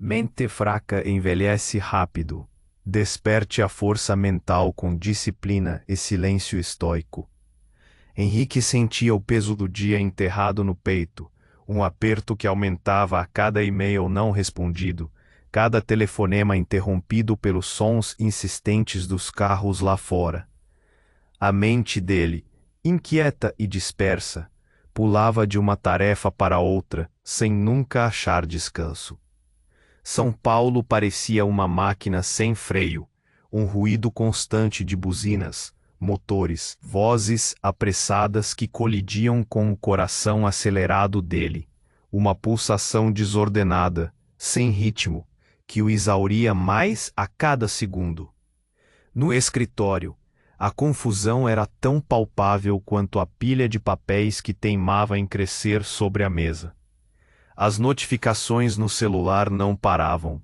Mente fraca envelhece rápido. Desperte a força mental com disciplina e silêncio estoico. Henrique sentia o peso do dia enterrado no peito, um aperto que aumentava a cada e-mail não respondido, cada telefonema interrompido pelos sons insistentes dos carros lá fora. A mente dele, inquieta e dispersa, pulava de uma tarefa para outra, sem nunca achar descanso. São Paulo parecia uma máquina sem freio, um ruído constante de buzinas, motores, vozes apressadas que colidiam com o coração acelerado dele, uma pulsação desordenada, sem ritmo, que o exauria mais a cada segundo. No escritório, a confusão era tão palpável quanto a pilha de papéis que teimava em crescer sobre a mesa. As notificações no celular não paravam.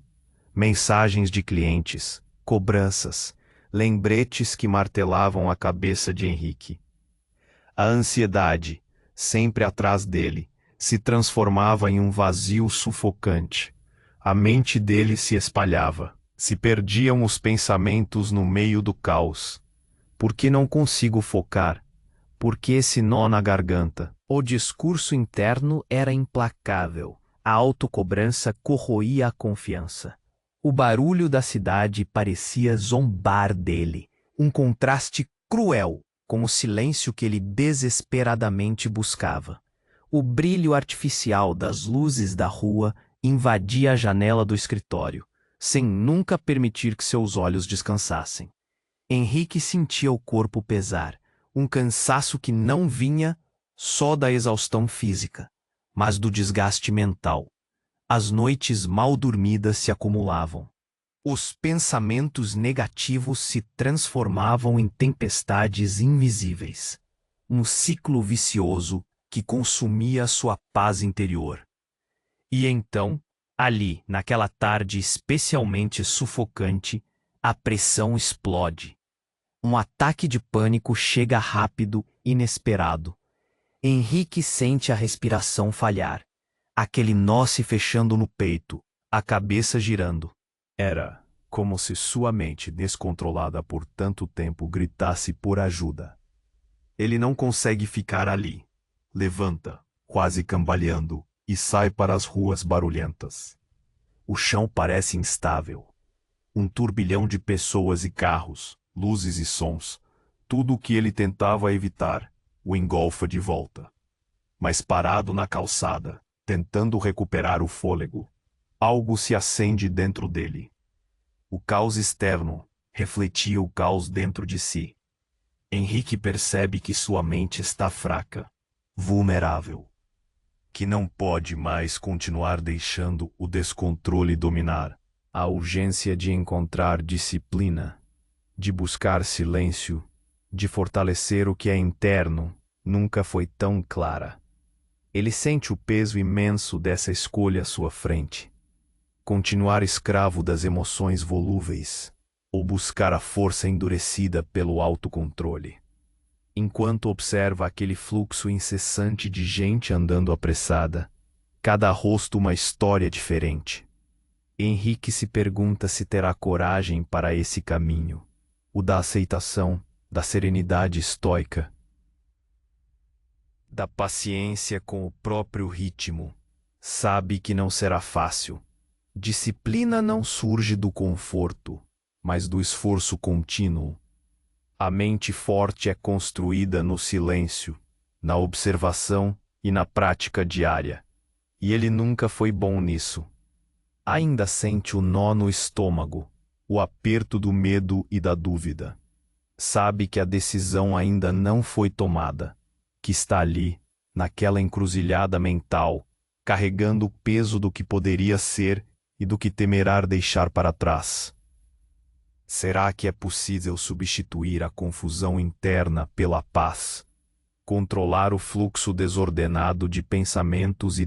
Mensagens de clientes, cobranças, lembretes que martelavam a cabeça de Henrique. A ansiedade, sempre atrás dele, se transformava em um vazio sufocante. A mente dele se espalhava, se perdiam os pensamentos no meio do caos. Por que não consigo focar? Por que esse nó na garganta? O discurso interno era implacável. A autocobrança corroía a confiança. O barulho da cidade parecia zombar dele, um contraste cruel com o silêncio que ele desesperadamente buscava. O brilho artificial das luzes da rua invadia a janela do escritório, sem nunca permitir que seus olhos descansassem. Henrique sentia o corpo pesar, um cansaço que não vinha só da exaustão física, mas do desgaste mental. As noites mal dormidas se acumulavam. Os pensamentos negativos se transformavam em tempestades invisíveis. Um ciclo vicioso que consumia sua paz interior. E então, ali, naquela tarde especialmente sufocante, a pressão explode. Um ataque de pânico chega rápido, inesperado. Henrique sente a respiração falhar. Aquele nó se fechando no peito, a cabeça girando. Era como se sua mente, descontrolada por tanto tempo, gritasse por ajuda. Ele não consegue ficar ali. Levanta, quase cambaleando, e sai para as ruas barulhentas. O chão parece instável. Um turbilhão de pessoas e carros, luzes e sons, tudo o que ele tentava evitar, o engolfa de volta. Mas parado na calçada, tentando recuperar o fôlego, algo se acende dentro dele. O caos externo refletia o caos dentro de si. Henrique percebe que sua mente está fraca, vulnerável, que não pode mais continuar deixando o descontrole dominar. A urgência de encontrar disciplina, de buscar silêncio, de fortalecer o que é interno, nunca foi tão clara. Ele sente o peso imenso dessa escolha à sua frente. Continuar escravo das emoções volúveis, ou buscar a força endurecida pelo autocontrole. Enquanto observa aquele fluxo incessante de gente andando apressada, cada rosto uma história diferente. Henrique se pergunta se terá coragem para esse caminho, o da aceitação, da serenidade estoica, da paciência com o próprio ritmo. Sabe que não será fácil. Disciplina não surge do conforto, mas do esforço contínuo. A mente forte é construída no silêncio, na observação e na prática diária. E ele nunca foi bom nisso. Ainda sente o nó no estômago, o aperto do medo e da dúvida. Sabe que a decisão ainda não foi tomada, que está ali, naquela encruzilhada mental, carregando o peso do que poderia ser e do que temerá deixar para trás. Será que é possível substituir a confusão interna pela paz? Controlar o fluxo desordenado de pensamentos e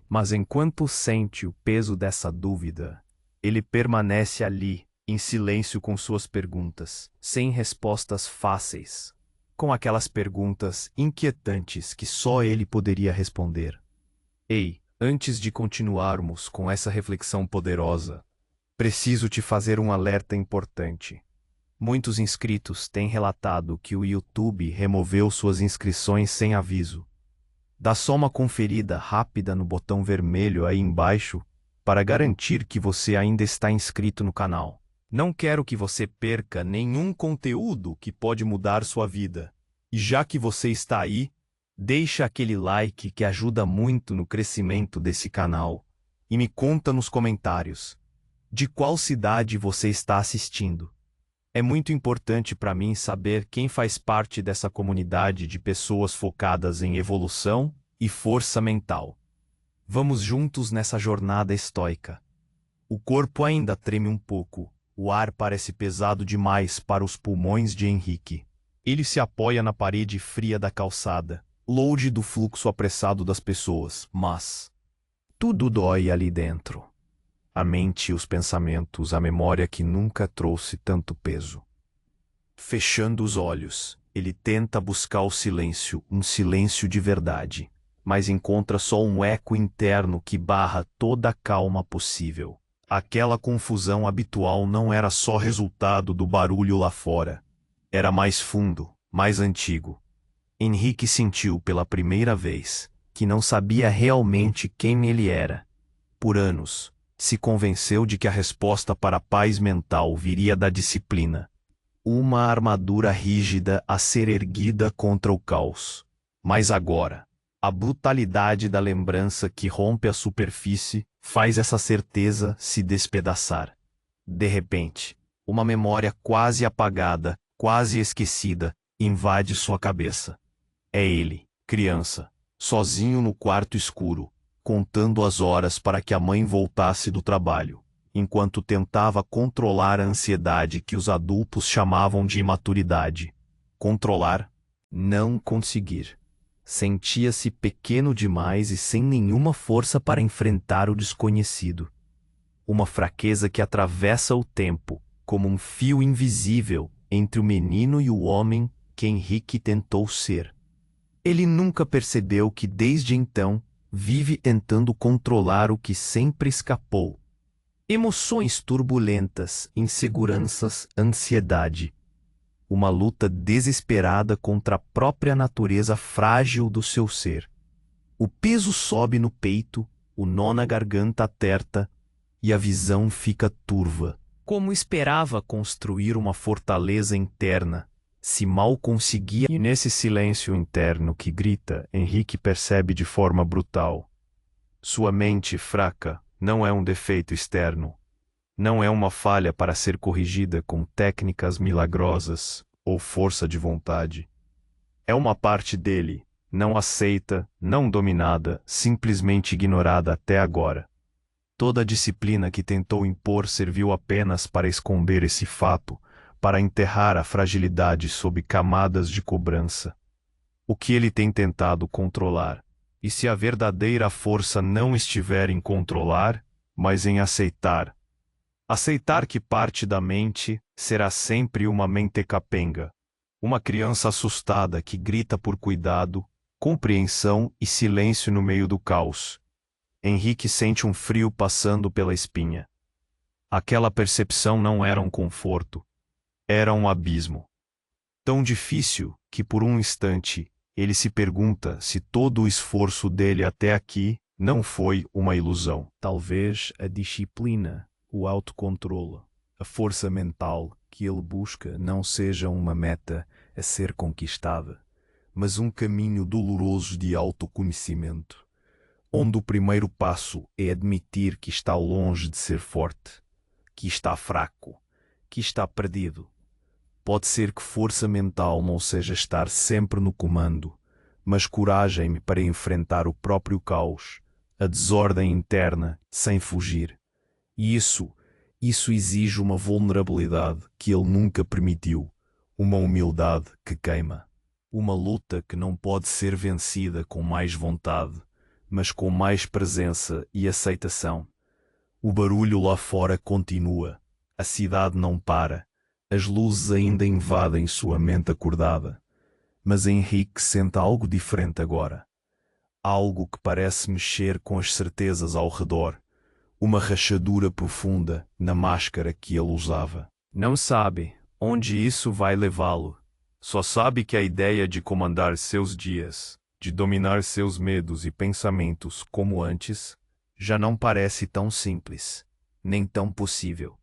mas enquanto sente o peso dessa dúvida, ele permanece ali, em silêncio com suas perguntas, sem respostas fáceis, com aquelas perguntas inquietantes que só ele poderia responder. Ei, Antes de continuarmos com essa reflexão poderosa, preciso te fazer um alerta importante. Muitos inscritos têm relatado que o YouTube removeu suas inscrições sem aviso. Dá só uma conferida rápida no botão vermelho aí embaixo para garantir que você ainda está inscrito no canal. Não quero que você perca nenhum conteúdo que pode mudar sua vida. E já que você está aí, deixa aquele like que ajuda muito no crescimento desse canal. E me conta nos comentários de qual cidade você está assistindo. É muito importante para mim saber quem faz parte dessa comunidade de pessoas focadas em evolução e força mental. Vamos juntos nessa jornada estoica. O corpo ainda treme um pouco, o ar parece pesado demais para os pulmões de Henrique. Ele se apoia na parede fria da calçada, longe do fluxo apressado das pessoas, mas tudo dói ali dentro. A mente e os pensamentos, a memória que nunca trouxe tanto peso. Fechando os olhos, ele tenta buscar o silêncio, um silêncio de verdade, mas encontra só um eco interno que barra toda a calma possível. Aquela confusão habitual não era só resultado do barulho lá fora. Era mais fundo, mais antigo. Henrique sentiu pela primeira vez que não sabia realmente quem ele era. Por anos, se convenceu de que a resposta para a paz mental viria da disciplina. Uma armadura rígida a ser erguida contra o caos. Mas agora, a brutalidade da lembrança que rompe a superfície faz essa certeza se despedaçar. De repente, uma memória quase apagada, quase esquecida, invade sua cabeça. É ele, criança, sozinho no quarto escuro, contando as horas para que a mãe voltasse do trabalho, enquanto tentava controlar a ansiedade que os adultos chamavam de imaturidade. Controlar? Não conseguir. Sentia-se pequeno demais e sem nenhuma força para enfrentar o desconhecido. Uma fraqueza que atravessa o tempo, como um fio invisível entre o menino e o homem que Henrique tentou ser. Ele nunca percebeu que desde então vive tentando controlar o que sempre escapou. Emoções turbulentas, inseguranças, ansiedade. Uma luta desesperada contra a própria natureza frágil do seu ser. O peso sobe no peito, o nó na garganta aperta, e a visão fica turva. Como esperava construir uma fortaleza interna, se mal conseguia. E nesse silêncio interno que grita, Henrique percebe de forma brutal. Sua mente fraca não é um defeito externo. Não é uma falha para ser corrigida com técnicas milagrosas ou força de vontade. É uma parte dele, não aceita, não dominada, simplesmente ignorada até agora. Toda a disciplina que tentou impor serviu apenas para esconder esse fato, para enterrar a fragilidade sob camadas de cobrança. O que ele tem tentado controlar? E se a verdadeira força não estiver em controlar, mas em aceitar? Aceitar que parte da mente será sempre uma mente capenga. Uma criança assustada que grita por cuidado, compreensão e silêncio no meio do caos. Henrique sente um frio passando pela espinha. Aquela percepção não era um conforto. Era um abismo. Tão difícil que por um instante ele se pergunta se todo o esforço dele até aqui não foi uma ilusão. Talvez a disciplina, o autocontrole, a força mental que ele busca não seja uma meta a ser conquistada, mas um caminho doloroso de autoconhecimento, onde o primeiro passo é admitir que está longe de ser forte, que está fraco, que está perdido. Pode ser que força mental não seja estar sempre no comando, mas coragem para enfrentar o próprio caos, a desordem interna, sem fugir. E isso exige uma vulnerabilidade que ele nunca permitiu, uma humildade que queima, uma luta que não pode ser vencida com mais vontade, mas com mais presença e aceitação. O barulho lá fora continua, a cidade não para, as luzes ainda invadem sua mente acordada, mas Henrique sente algo diferente agora. algo que parece mexer com as certezas ao redor, uma rachadura profunda na máscara que ele usava. Não sabe onde isso vai levá-lo. Só sabe que a ideia de comandar seus dias, de dominar seus medos e pensamentos como antes, já não parece tão simples, nem tão possível.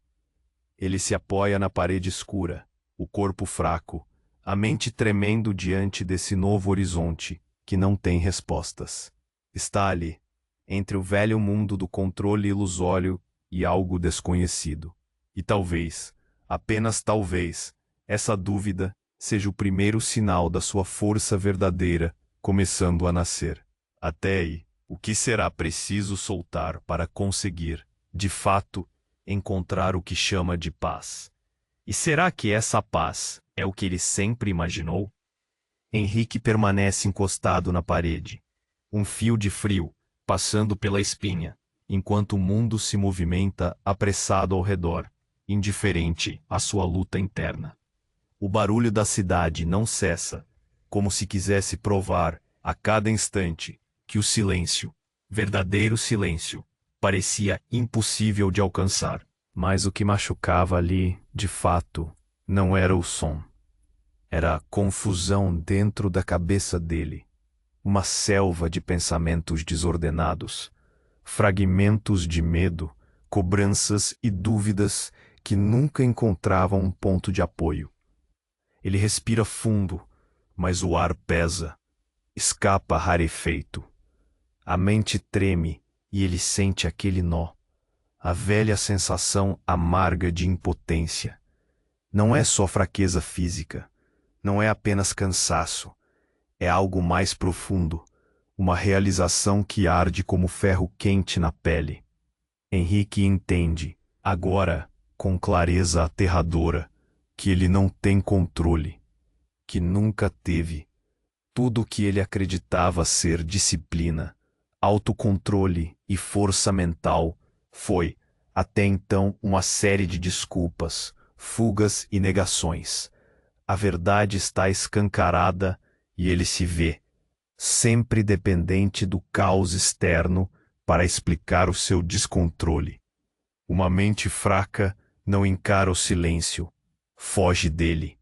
Ele se apoia na parede escura, o corpo fraco, a mente tremendo diante desse novo horizonte que não tem respostas. Está ali, entre o velho mundo do controle ilusório e algo desconhecido. E talvez, apenas talvez, essa dúvida seja o primeiro sinal da sua força verdadeira começando a nascer. Até aí, o que será preciso soltar para conseguir, de fato, encontrar o que chama de paz? E será que essa paz é o que ele sempre imaginou? Henrique permanece encostado na parede, um fio de frio passando pela espinha, enquanto o mundo se movimenta apressado ao redor, indiferente à sua luta interna. O barulho da cidade não cessa, como se quisesse provar, a cada instante, que o silêncio, verdadeiro silêncio, parecia impossível de alcançar. Mas o que machucava ali, de fato, não era o som. Era a confusão dentro da cabeça dele. Uma selva de pensamentos desordenados, fragmentos de medo, cobranças e dúvidas que nunca encontravam um ponto de apoio. Ele respira fundo, mas o ar pesa, escapa rarefeito. A mente treme e ele sente aquele nó, a velha sensação amarga de impotência. Não é só fraqueza física, não é apenas cansaço, é algo mais profundo, uma realização que arde como ferro quente na pele. Henrique entende, agora, com clareza aterradora, que ele não tem controle, que nunca teve. Tudo o que ele acreditava ser disciplina, autocontrole e força mental foi, até então, uma série de desculpas, fugas e negações. A verdade está escancarada e ele se vê, sempre dependente do caos externo para explicar o seu descontrole. Uma mente fraca não encara o silêncio, foge dele.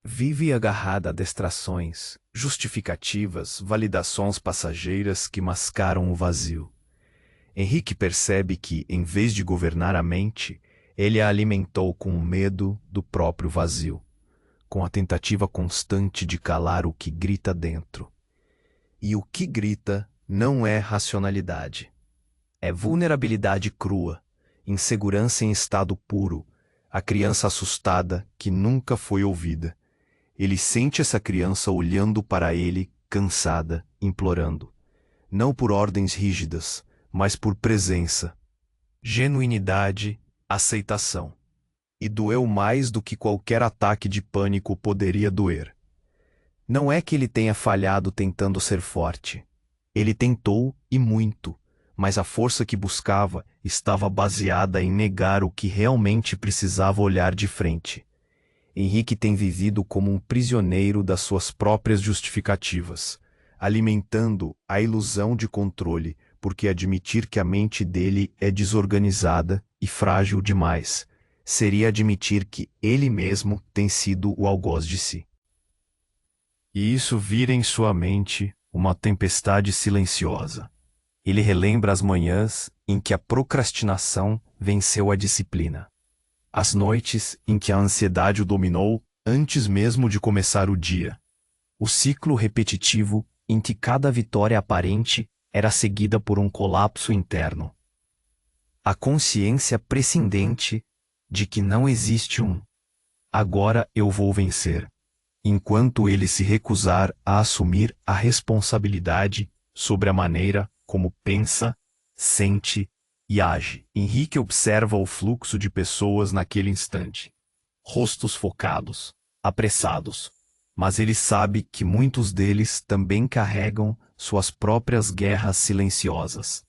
Vive agarrada a distrações, justificativas, validações passageiras que mascaram o vazio. Henrique percebe que, em vez de governar a mente, ele a alimentou com o medo do próprio vazio, com a tentativa constante de calar o que grita dentro. E o que grita não é racionalidade. É vulnerabilidade crua, insegurança em estado puro, a criança assustada que nunca foi ouvida. Ele sente essa criança olhando para ele, cansada, implorando. Não por ordens rígidas, mas por presença, genuinidade, aceitação. E doeu mais do que qualquer ataque de pânico poderia doer. Não é que ele tenha falhado tentando ser forte. Ele tentou, e muito, mas a força que buscava estava baseada em negar o que realmente precisava olhar de frente. Henrique tem vivido como um prisioneiro das suas próprias justificativas, alimentando a ilusão de controle, porque admitir que a mente dele é desorganizada e frágil demais seria admitir que ele mesmo tem sido o algoz de si. E isso vira em sua mente uma tempestade silenciosa. Ele relembra as manhãs em que a procrastinação venceu a disciplina. As noites em que a ansiedade o dominou antes mesmo de começar o dia. O ciclo repetitivo em que cada vitória aparente era seguida por um colapso interno. A consciência prescindente de que não existe um "agora eu vou vencer", enquanto ele se recusar a assumir a responsabilidade sobre a maneira como pensa, sente e age. Henrique observa o fluxo de pessoas naquele instante. Rostos focados, apressados. Mas ele sabe que muitos deles também carregam suas próprias guerras silenciosas.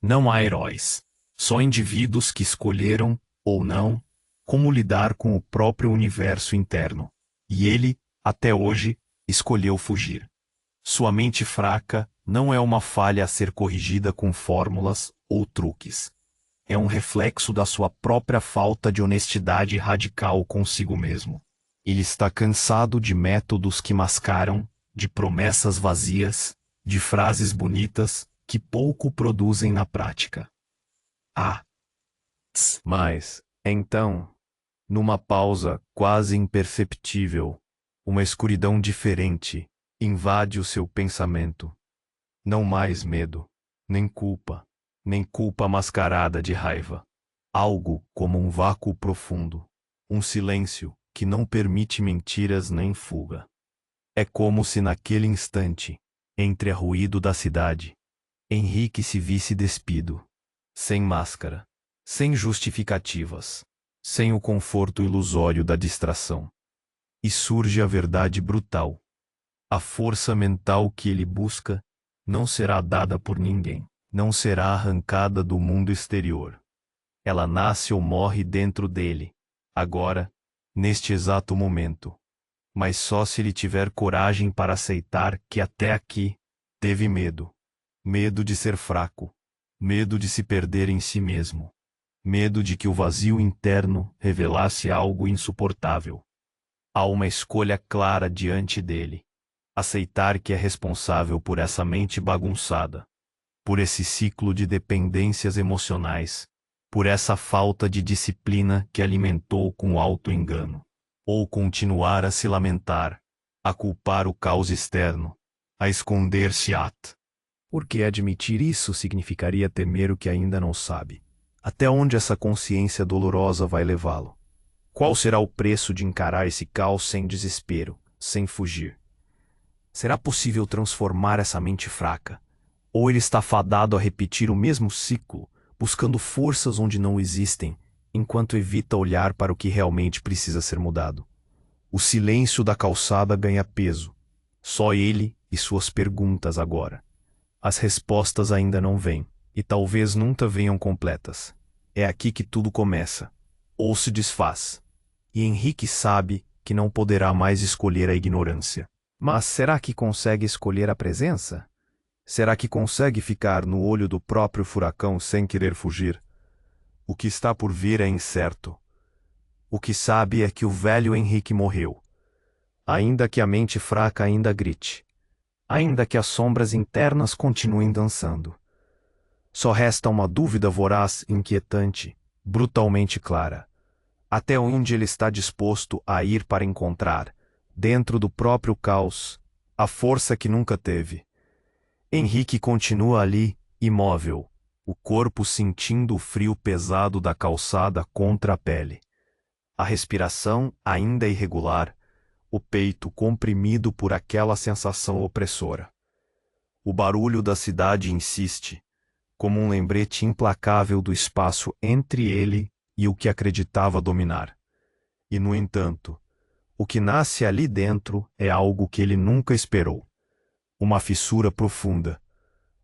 Não há heróis. Só indivíduos que escolheram, ou não, como lidar com o próprio universo interno. E ele, até hoje, escolheu fugir. Sua mente fraca Não é uma falha a ser corrigida com fórmulas ou truques. É um reflexo da sua própria falta de honestidade radical consigo mesmo. Ele está cansado de métodos que mascaram, de promessas vazias, de frases bonitas que pouco produzem na prática. Mas, então, numa pausa quase imperceptível, uma escuridão diferente invade o seu pensamento. Não mais medo, nem culpa mascarada de raiva. Algo como um vácuo profundo, um silêncio que não permite mentiras nem fuga. É como se naquele instante, entre a ruído da cidade, Henrique se visse despido, sem máscara, sem justificativas, sem o conforto ilusório da distração. E surge a verdade brutal. A força mental que ele busca não será dada por ninguém, não será arrancada do mundo exterior. Ela nasce ou morre dentro dele, agora, neste exato momento. Mas só se ele tiver coragem para aceitar que até aqui teve medo. Medo de ser fraco, medo de se perder em si mesmo, medo de que o vazio interno revelasse algo insuportável. Há uma escolha clara diante dele. Aceitar que é responsável por essa mente bagunçada, por esse ciclo de dependências emocionais, por essa falta de disciplina que alimentou com o auto-engano, ou continuar a se lamentar, a culpar o caos externo, a esconder-se porque admitir isso significaria temer o que ainda não sabe. Até onde essa consciência dolorosa vai levá-lo? Qual será o preço de encarar esse caos sem desespero, sem fugir? Será possível transformar essa mente fraca? Ou ele está fadado a repetir o mesmo ciclo, buscando forças onde não existem, enquanto evita olhar para o que realmente precisa ser mudado? O silêncio da calçada ganha peso. Só ele e suas perguntas agora. As respostas ainda não vêm, e talvez nunca venham completas. É aqui que tudo começa, ou se desfaz. E Henrique sabe que não poderá mais escolher a ignorância. Mas será que consegue escolher a presença? Será que consegue ficar no olho do próprio furacão sem querer fugir? O que está por vir é incerto. O que sabe é que o velho Henrique morreu. Ainda que a mente fraca ainda grite. Ainda que as sombras internas continuem dançando. Só resta uma dúvida voraz, inquietante, brutalmente clara. Até onde ele está disposto a ir para encontrar, dentro do próprio caos, a força que nunca teve. Henrique continua ali, imóvel, o corpo sentindo o frio pesado da calçada contra a pele. A respiração ainda irregular, o peito comprimido por aquela sensação opressora. O barulho da cidade insiste, como um lembrete implacável do espaço entre ele e o que acreditava dominar. E, no entanto, o que nasce ali dentro é algo que ele nunca esperou. Uma fissura profunda,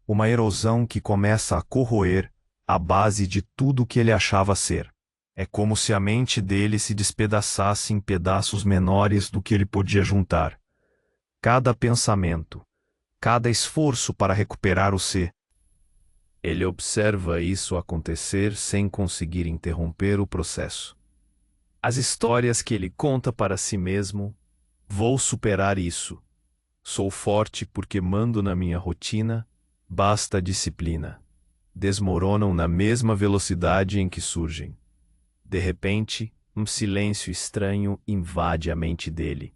uma erosão que começa a corroer a base de tudo que ele achava ser. É como se a mente dele se despedaçasse em pedaços menores do que ele podia juntar. Cada pensamento, cada esforço para recuperar o ser. Ele observa isso acontecer sem conseguir interromper o processo. As histórias que ele conta para si mesmo: vou superar isso. Sou forte porque mando na minha rotina, basta disciplina. Desmoronam na mesma velocidade em que surgem. De repente, um silêncio estranho invade a mente dele.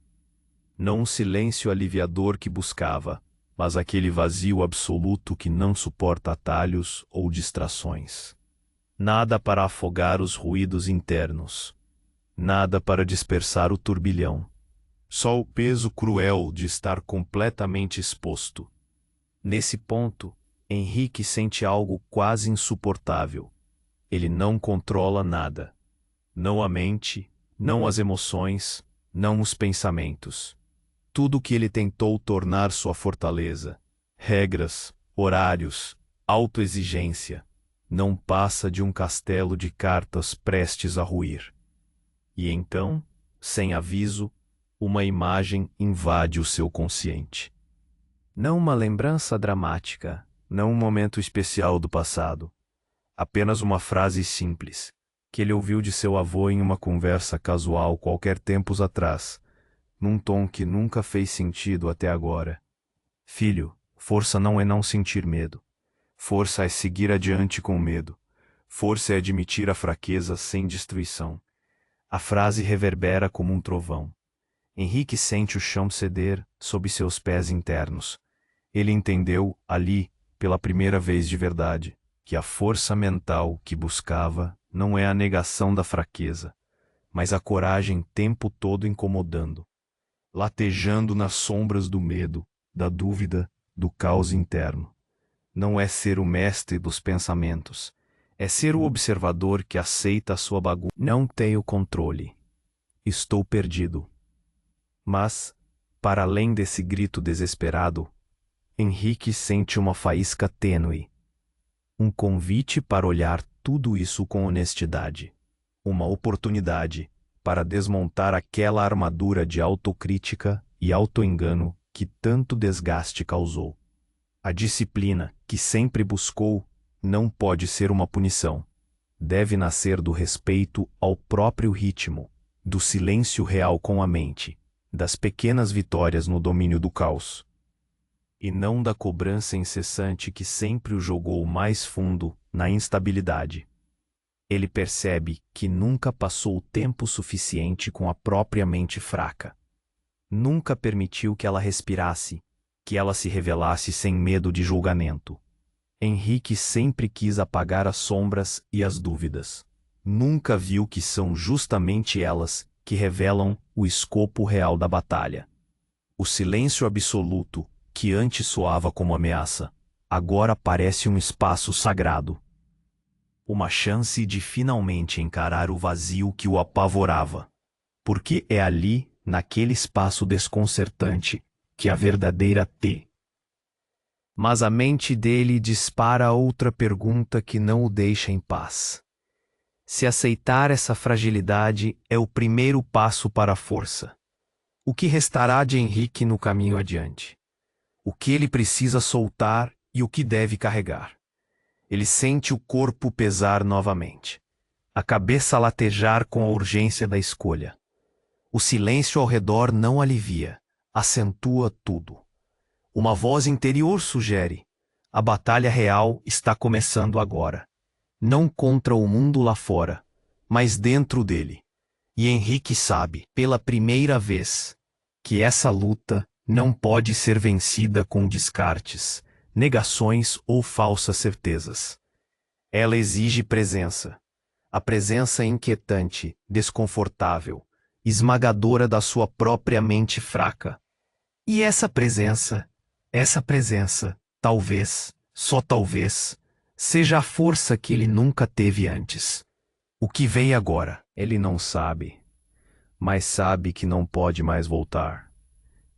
Não um silêncio aliviador que buscava, mas aquele vazio absoluto que não suporta atalhos ou distrações. Nada para afogar os ruídos internos. Nada para dispersar o turbilhão. Só o peso cruel de estar completamente exposto. Nesse ponto, Henrique sente algo quase insuportável. Ele não controla nada. Não a mente, não as emoções, não os pensamentos. Tudo que ele tentou tornar sua fortaleza, regras, horários, autoexigência, não passa de um castelo de cartas prestes a ruir. E então, sem aviso, uma imagem invade o seu consciente. Não uma lembrança dramática, não um momento especial do passado. Apenas uma frase simples, que ele ouviu de seu avô em uma conversa casual qualquer tempos atrás, num tom que nunca fez sentido até agora. Filho, força não é não sentir medo. Força é seguir adiante com medo. Força é admitir a fraqueza sem destruição. A frase reverbera como um trovão. Henrique sente o chão ceder sob seus pés internos. Ele entendeu, ali, pela primeira vez de verdade, que a força mental que buscava não é a negação da fraqueza, mas a coragem tempo todo incomodando, latejando nas sombras do medo, da dúvida, do caos interno. Não é ser o mestre dos pensamentos, é ser o observador que aceita a sua bagunça. Não tenho controle. Estou perdido. Mas, para além desse grito desesperado, Henrique sente uma faísca tênue. Um convite para olhar tudo isso com honestidade. Uma oportunidade para desmontar aquela armadura de autocrítica e autoengano que tanto desgaste causou. A disciplina, que sempre buscou, não pode ser uma punição. Deve nascer do respeito ao próprio ritmo, do silêncio real com a mente, das pequenas vitórias no domínio do caos. E não da cobrança incessante que sempre o jogou mais fundo na instabilidade. Ele percebe que nunca passou tempo suficiente com a própria mente fraca. Nunca permitiu que ela respirasse, que ela se revelasse sem medo de julgamento. Henrique sempre quis apagar as sombras e as dúvidas. Nunca viu que são justamente elas que revelam o escopo real da batalha. O silêncio absoluto, que antes soava como ameaça, agora parece um espaço sagrado. Uma chance de finalmente encarar o vazio que o apavorava. Porque é ali, naquele espaço desconcertante, que a verdadeira T. Mas a mente dele dispara outra pergunta que não o deixa em paz. Se aceitar essa fragilidade é o primeiro passo para a força, o que restará de Henrique no caminho adiante? O que ele precisa soltar e o que deve carregar? Ele sente o corpo pesar novamente, a cabeça latejar com a urgência da escolha. O silêncio ao redor não alivia, acentua tudo. Uma voz interior sugere: a batalha real está começando agora. Não contra o mundo lá fora, mas dentro dele. E Henrique sabe, pela primeira vez, que essa luta não pode ser vencida com descartes, negações ou falsas certezas. Ela exige presença. A presença inquietante, desconfortável, esmagadora da sua própria mente fraca. E essa presença, talvez, só talvez, seja a força que ele nunca teve antes. O que vem agora, ele não sabe, mas sabe que não pode mais voltar.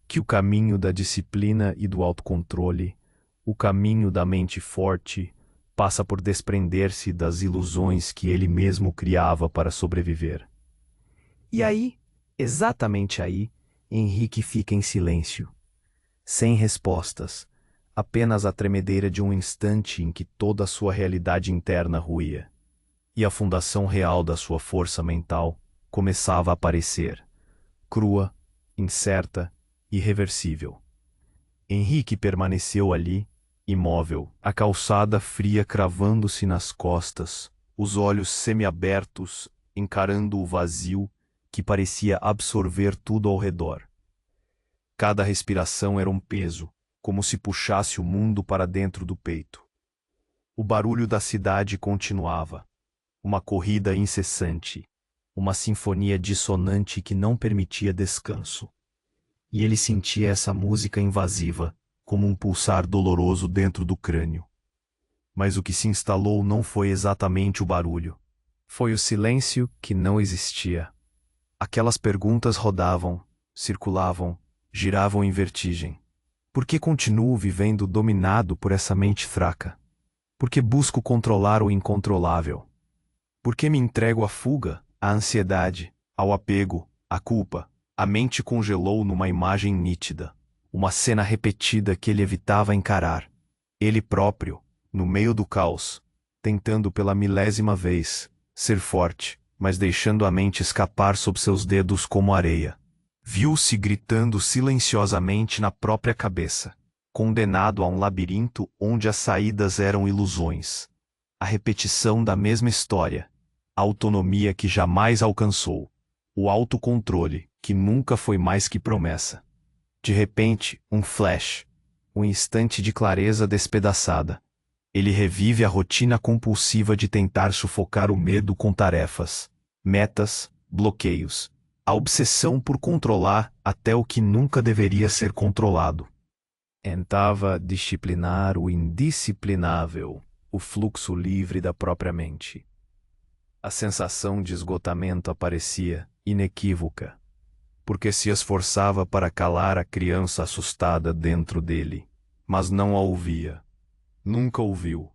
Que o caminho da disciplina e do autocontrole, o caminho da mente forte, passa por desprender-se das ilusões que ele mesmo criava para sobreviver. E aí, exatamente aí, Henrique fica em silêncio, sem respostas, apenas a tremedeira de um instante em que toda a sua realidade interna ruía. E a fundação real da sua força mental começava a aparecer, crua, incerta, irreversível. Henrique permaneceu ali, imóvel, a calçada fria cravando-se nas costas, os olhos semiabertos, encarando o vazio que parecia absorver tudo ao redor. Cada respiração era um peso, como se puxasse o mundo para dentro do peito. O barulho da cidade continuava, uma corrida incessante, uma sinfonia dissonante que não permitia descanso. E ele sentia essa música invasiva, como um pulsar doloroso dentro do crânio. Mas o que se instalou não foi exatamente o barulho. Foi o silêncio que não existia. Aquelas perguntas rodavam, circulavam, giravam em vertigem. Por que continuo vivendo dominado por essa mente fraca? Por que busco controlar o incontrolável? Por que me entrego à fuga, à ansiedade, ao apego, à culpa? A mente congelou numa imagem nítida. Uma cena repetida que ele evitava encarar. Ele próprio, no meio do caos, tentando pela milésima vez ser forte, mas deixando a mente escapar sob seus dedos como areia. Viu-se gritando silenciosamente na própria cabeça, condenado a um labirinto onde as saídas eram ilusões. A repetição da mesma história, a autonomia que jamais alcançou, o autocontrole que nunca foi mais que promessa. De repente, um flash, um instante de clareza despedaçada. Ele revive a rotina compulsiva de tentar sufocar o medo com tarefas, metas, bloqueios, a obsessão por controlar até o que nunca deveria ser controlado. Tentava disciplinar o indisciplinável, o fluxo livre da própria mente. A sensação de esgotamento aparecia inequívoca, porque se esforçava para calar a criança assustada dentro dele, mas não a ouvia. Nunca ouviu.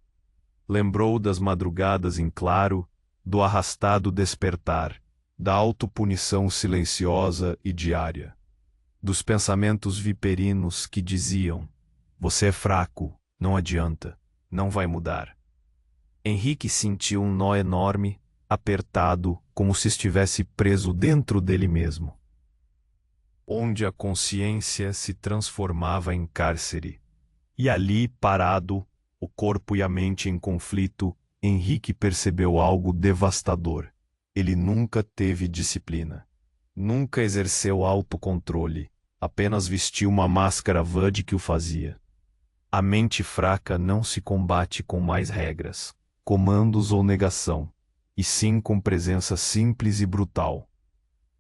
Lembrou das madrugadas em claro, do arrastado despertar, da autopunição silenciosa e diária, dos pensamentos viperinos que diziam: você é fraco, não adianta, não vai mudar. Henrique sentiu um nó enorme, apertado, como se estivesse preso dentro dele mesmo, onde a consciência se transformava em cárcere. E ali, parado, o corpo e a mente em conflito, Henrique percebeu algo devastador. Ele nunca teve disciplina. Nunca exerceu autocontrole. Apenas vestiu uma máscara vã de que o fazia. A mente fraca não se combate com mais regras, comandos ou negação, e sim com presença simples e brutal.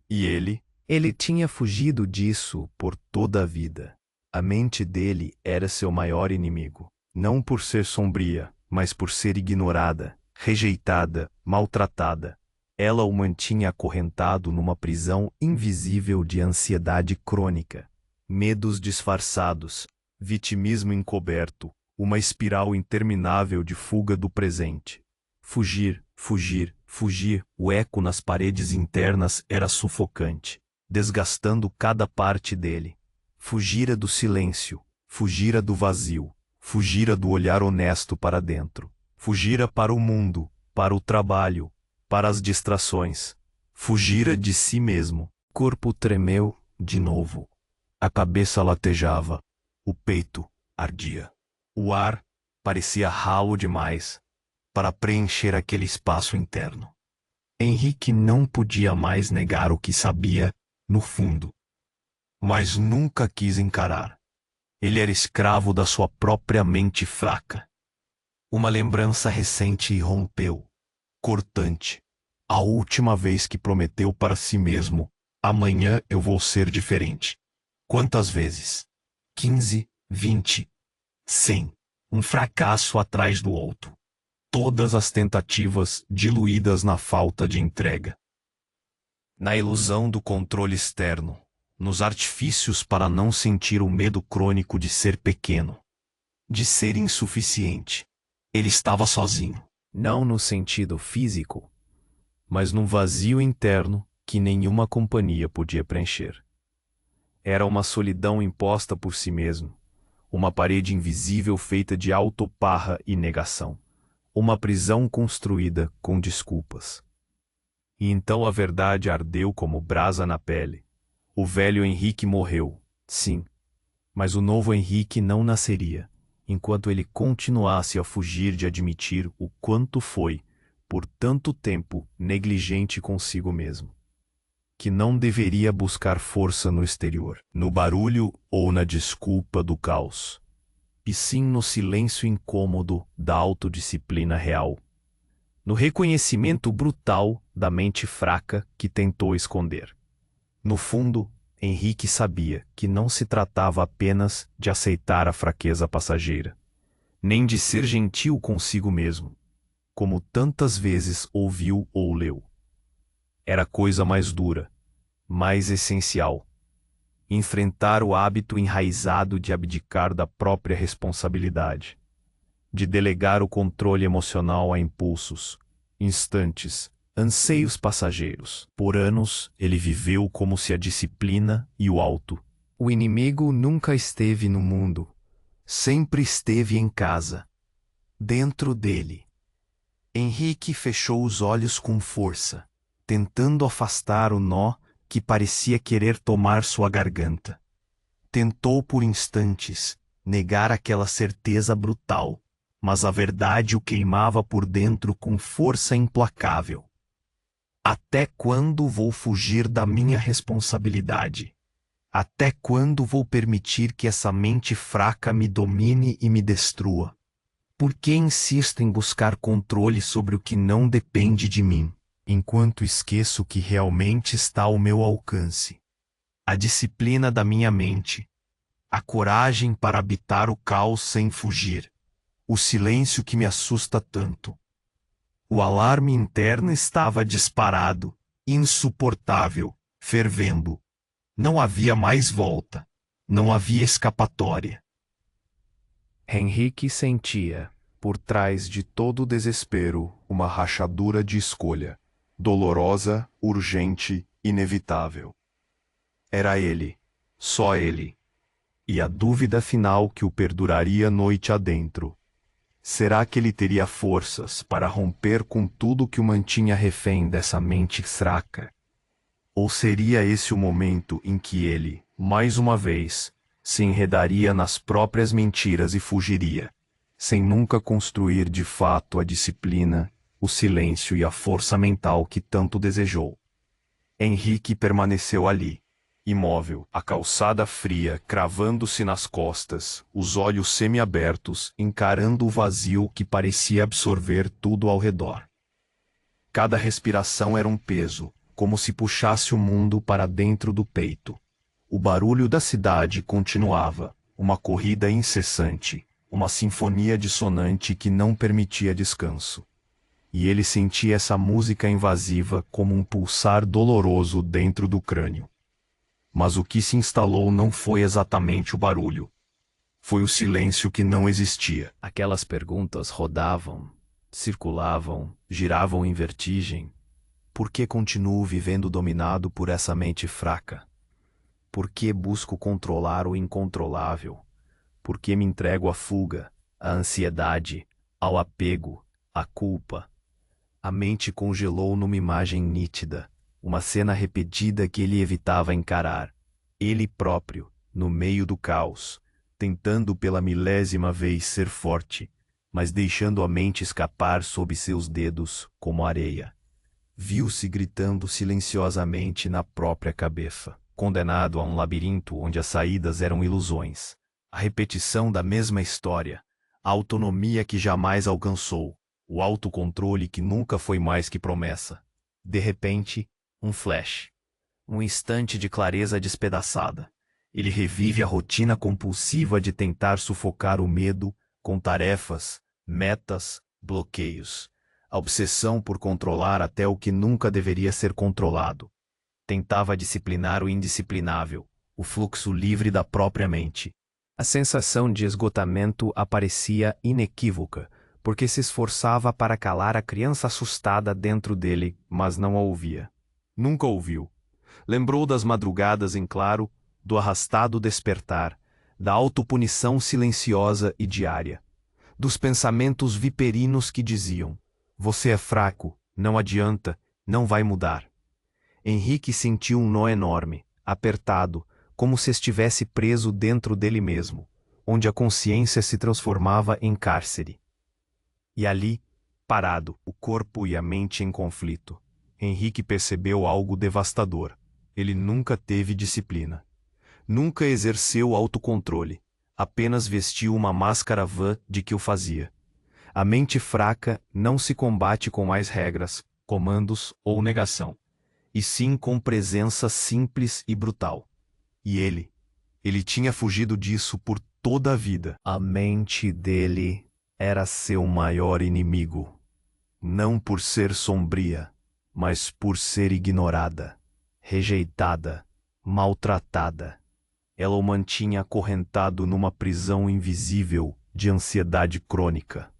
E ele tinha fugido disso por toda a vida. A mente dele era seu maior inimigo, não por ser sombria, mas por ser ignorada, rejeitada, maltratada. Ela o mantinha acorrentado numa prisão invisível de ansiedade crônica, medos disfarçados, vitimismo encoberto, uma espiral interminável de fuga do presente. Fugir, fugir, fugir, o eco nas paredes internas era sufocante, desgastando cada parte dele. Fugira do silêncio, fugira do vazio, fugira do olhar honesto para dentro, fugira para o mundo, para o trabalho, para as distrações, fugira de si mesmo. O corpo tremeu, de novo. A cabeça latejava, o peito ardia. O ar parecia ralo demais para preencher aquele espaço interno. Henrique não podia mais negar o que sabia, no fundo, mas nunca quis encarar. Ele era escravo da sua própria mente fraca. Uma lembrança recente irrompeu, cortante. A última vez que prometeu para si mesmo: amanhã eu vou ser diferente. Quantas vezes? 15, 20, 100. Um fracasso atrás do outro. Todas as tentativas diluídas na falta de entrega. Na ilusão do controle externo, nos artifícios para não sentir o medo crônico de ser pequeno, de ser insuficiente. Ele estava sozinho. Não no sentido físico, mas num vazio interno que nenhuma companhia podia preencher. Era uma solidão imposta por si mesmo, uma parede invisível feita de autoparra e negação, uma prisão construída com desculpas. E então a verdade ardeu como brasa na pele. O velho Henrique morreu, sim, mas o novo Henrique não nasceria, enquanto ele continuasse a fugir de admitir o quanto foi, por tanto tempo, negligente consigo mesmo. Que não deveria buscar força no exterior, no barulho ou na desculpa do caos, e sim no silêncio incômodo da autodisciplina real, no reconhecimento brutal da mente fraca que tentou esconder. No fundo, Henrique sabia que não se tratava apenas de aceitar a fraqueza passageira, nem de ser gentil consigo mesmo, como tantas vezes ouviu ou leu. Era coisa mais dura, mais essencial. Enfrentar o hábito enraizado de abdicar da própria responsabilidade, de delegar o controle emocional a impulsos, instantes, anseios passageiros. Por anos, ele viveu como se a disciplina e o O inimigo nunca esteve no mundo. Sempre esteve em casa. Dentro dele. Henrique fechou os olhos com força, tentando afastar o nó que parecia querer tomar sua garganta. Tentou por instantes negar aquela certeza brutal, mas a verdade o queimava por dentro com força implacável. Até quando vou fugir da minha responsabilidade? Até quando vou permitir que essa mente fraca me domine e me destrua? Por que insisto em buscar controle sobre o que não depende de mim, enquanto esqueço o que realmente está ao meu alcance? A disciplina da minha mente, a coragem para habitar o caos sem fugir, o silêncio que me assusta tanto. O alarme interno estava disparado, insuportável, fervendo. Não havia mais volta. Não havia escapatória. Henrique sentia, por trás de todo o desespero, uma rachadura de escolha, dolorosa, urgente, inevitável. Era ele, só ele. E a dúvida final que o perduraria noite adentro. Será que ele teria forças para romper com tudo que o mantinha refém dessa mente fraca? Ou seria esse o momento em que ele, mais uma vez, se enredaria nas próprias mentiras e fugiria, sem nunca construir de fato a disciplina, o silêncio e a força mental que tanto desejou? Henrique permaneceu ali, imóvel, a calçada fria cravando-se nas costas, os olhos semiabertos, encarando o vazio que parecia absorver tudo ao redor. Cada respiração era um peso, como se puxasse o mundo para dentro do peito. O barulho da cidade continuava, uma corrida incessante, uma sinfonia dissonante que não permitia descanso. E ele sentia essa música invasiva como um pulsar doloroso dentro do crânio. Mas o que se instalou não foi exatamente o barulho. Foi o silêncio que não existia. Aquelas perguntas rodavam, circulavam, giravam em vertigem. Por que continuo vivendo dominado por essa mente fraca? Por que busco controlar o incontrolável? Por que me entrego à fuga, à ansiedade, ao apego, à culpa? A mente congelou numa imagem nítida, uma cena repetida que ele evitava encarar. Ele próprio, no meio do caos, tentando pela milésima vez ser forte, mas deixando a mente escapar sob seus dedos como areia. Viu-se gritando silenciosamente na própria cabeça, condenado a um labirinto onde as saídas eram ilusões. A repetição da mesma história, a autonomia que jamais alcançou, o autocontrole que nunca foi mais que promessa. De repente, um flash. Um instante de clareza despedaçada. Ele revive a rotina compulsiva de tentar sufocar o medo com tarefas, metas, bloqueios. A obsessão por controlar até o que nunca deveria ser controlado. Tentava disciplinar o indisciplinável, o fluxo livre da própria mente. A sensação de esgotamento aparecia inequívoca, porque se esforçava para calar a criança assustada dentro dele, mas não a ouvia. Nunca ouviu. Lembrou das madrugadas em claro, do arrastado despertar, da autopunição silenciosa e diária, dos pensamentos viperinos que diziam: você é fraco, não adianta, não vai mudar. Henrique sentiu um nó enorme, apertado, como se estivesse preso dentro dele mesmo, onde a consciência se transformava em cárcere. E ali, parado, o corpo e a mente em conflito, Henrique percebeu algo devastador. Ele nunca teve disciplina. Nunca exerceu autocontrole. Apenas vestiu uma máscara vã de que o fazia. A mente fraca não se combate com mais regras, comandos ou negação, e sim com presença simples e brutal. E ele tinha fugido disso por toda a vida. A mente dele era seu maior inimigo. Não por ser sombria, mas por ser ignorada, rejeitada, maltratada. Ela o mantinha acorrentado numa prisão invisível de ansiedade crônica.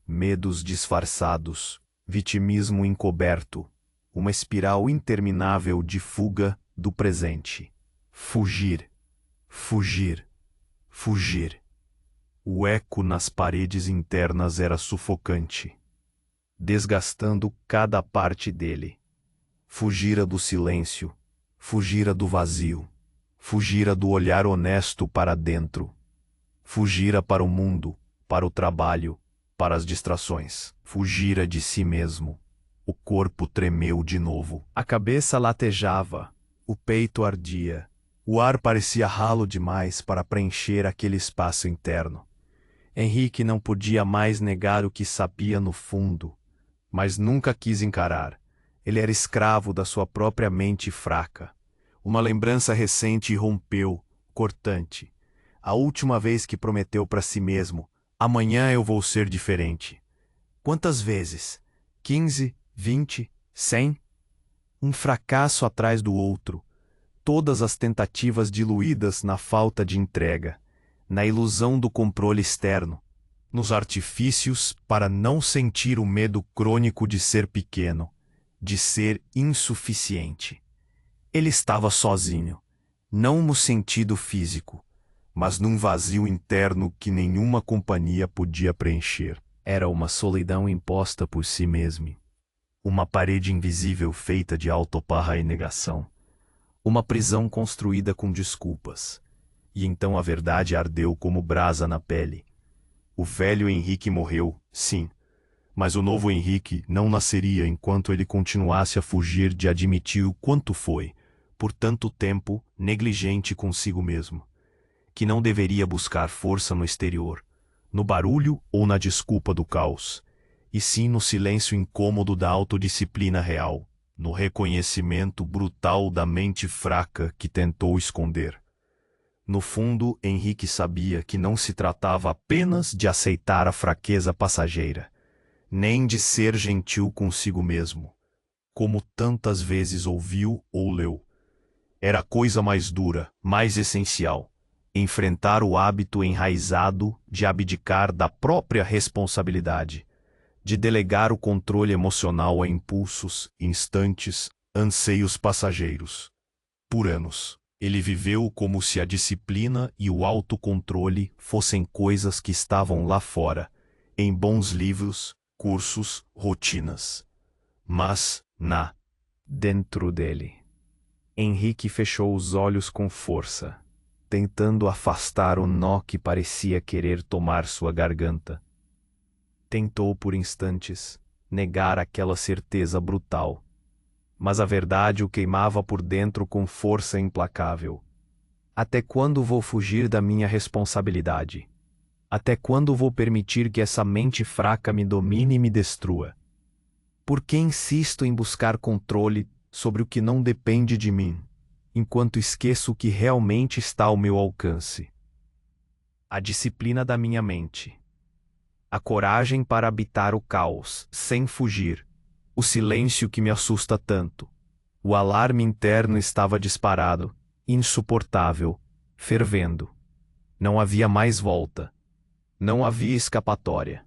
Medos disfarçados, vitimismo encoberto, uma espiral interminável de fuga do presente. Fugir. Fugir. Fugir. O eco nas paredes internas era sufocante, desgastando cada parte dele. Fugira do silêncio, fugira do vazio, fugira do olhar honesto para dentro, fugira para o mundo, para o trabalho, para as distrações, fugira de si mesmo. O corpo tremeu de novo, a cabeça latejava, o peito ardia, o ar parecia ralo demais para preencher aquele espaço interno. Henrique não podia mais negar o que sabia no fundo, mas nunca quis encarar. Ele era escravo da sua própria mente fraca. Uma lembrança recente irrompeu, cortante. A última vez que prometeu para si mesmo: amanhã eu vou ser diferente. Quantas vezes? 15, 20, 100? Um fracasso atrás do outro. Todas as tentativas diluídas na falta de entrega, na ilusão do controle externo, nos artifícios para não sentir o medo crônico de ser pequeno, de ser insuficiente. Ele estava sozinho, não no sentido físico, mas num vazio interno que nenhuma companhia podia preencher. Era uma solidão imposta por si mesmo. Uma parede invisível feita de autoparra e negação. Uma prisão construída com desculpas. E então a verdade ardeu como brasa na pele. O velho Henrique morreu, sim, mas o novo Henrique não nasceria enquanto ele continuasse a fugir de admitir o quanto foi, por tanto tempo, negligente consigo mesmo, que não deveria buscar força no exterior, no barulho ou na desculpa do caos, e sim no silêncio incômodo da autodisciplina real, no reconhecimento brutal da mente fraca que tentou esconder. No fundo, Henrique sabia que não se tratava apenas de aceitar a fraqueza passageira, nem de ser gentil consigo mesmo, como tantas vezes ouviu ou leu. Era a coisa mais dura, mais essencial, enfrentar o hábito enraizado de abdicar da própria responsabilidade, de delegar o controle emocional a impulsos, instantes, anseios passageiros. Por anos, ele viveu como se a disciplina e o autocontrole fossem coisas que estavam lá fora, em bons livros, cursos, rotinas. Mas, dentro dele. Henrique fechou os olhos com força, tentando afastar o nó que parecia querer tomar sua garganta. Tentou por instantes negar aquela certeza brutal, mas a verdade o queimava por dentro com força implacável. Até quando vou fugir da minha responsabilidade? Até quando vou permitir que essa mente fraca me domine e me destrua? Por que insisto em buscar controle sobre o que não depende de mim, enquanto esqueço o que realmente está ao meu alcance? A disciplina da minha mente. A coragem para habitar o caos, sem fugir. O silêncio que me assusta tanto. O alarme interno estava disparado, insuportável, fervendo. Não havia mais volta. Não havia escapatória.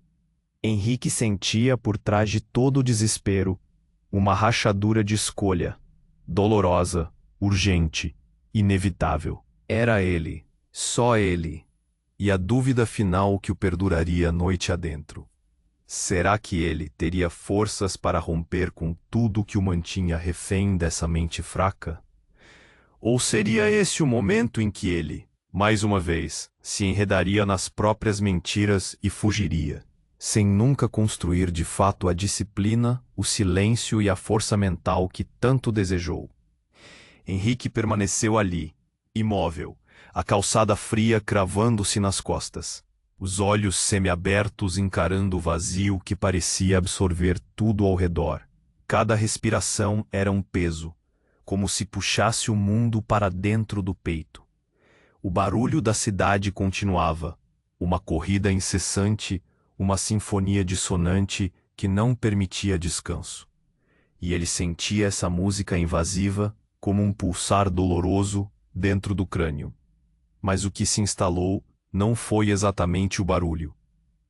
Henrique sentia por trás de todo o desespero uma rachadura de escolha, dolorosa, urgente, inevitável. Era ele, só ele, e a dúvida final que o perduraria noite adentro. Será que ele teria forças para romper com tudo que o mantinha refém dessa mente fraca? Ou seria esse o momento em que ele, mais uma vez, se enredaria nas próprias mentiras e fugiria, sem nunca construir de fato a disciplina, o silêncio e a força mental que tanto desejou? Henrique permaneceu ali, imóvel, a calçada fria cravando-se nas costas, os olhos semiabertos encarando o vazio que parecia absorver tudo ao redor. Cada respiração era um peso, como se puxasse o mundo para dentro do peito. O barulho da cidade continuava, uma corrida incessante, uma sinfonia dissonante que não permitia descanso. E ele sentia essa música invasiva, como um pulsar doloroso, dentro do crânio. Mas o que se instalou não foi exatamente o barulho.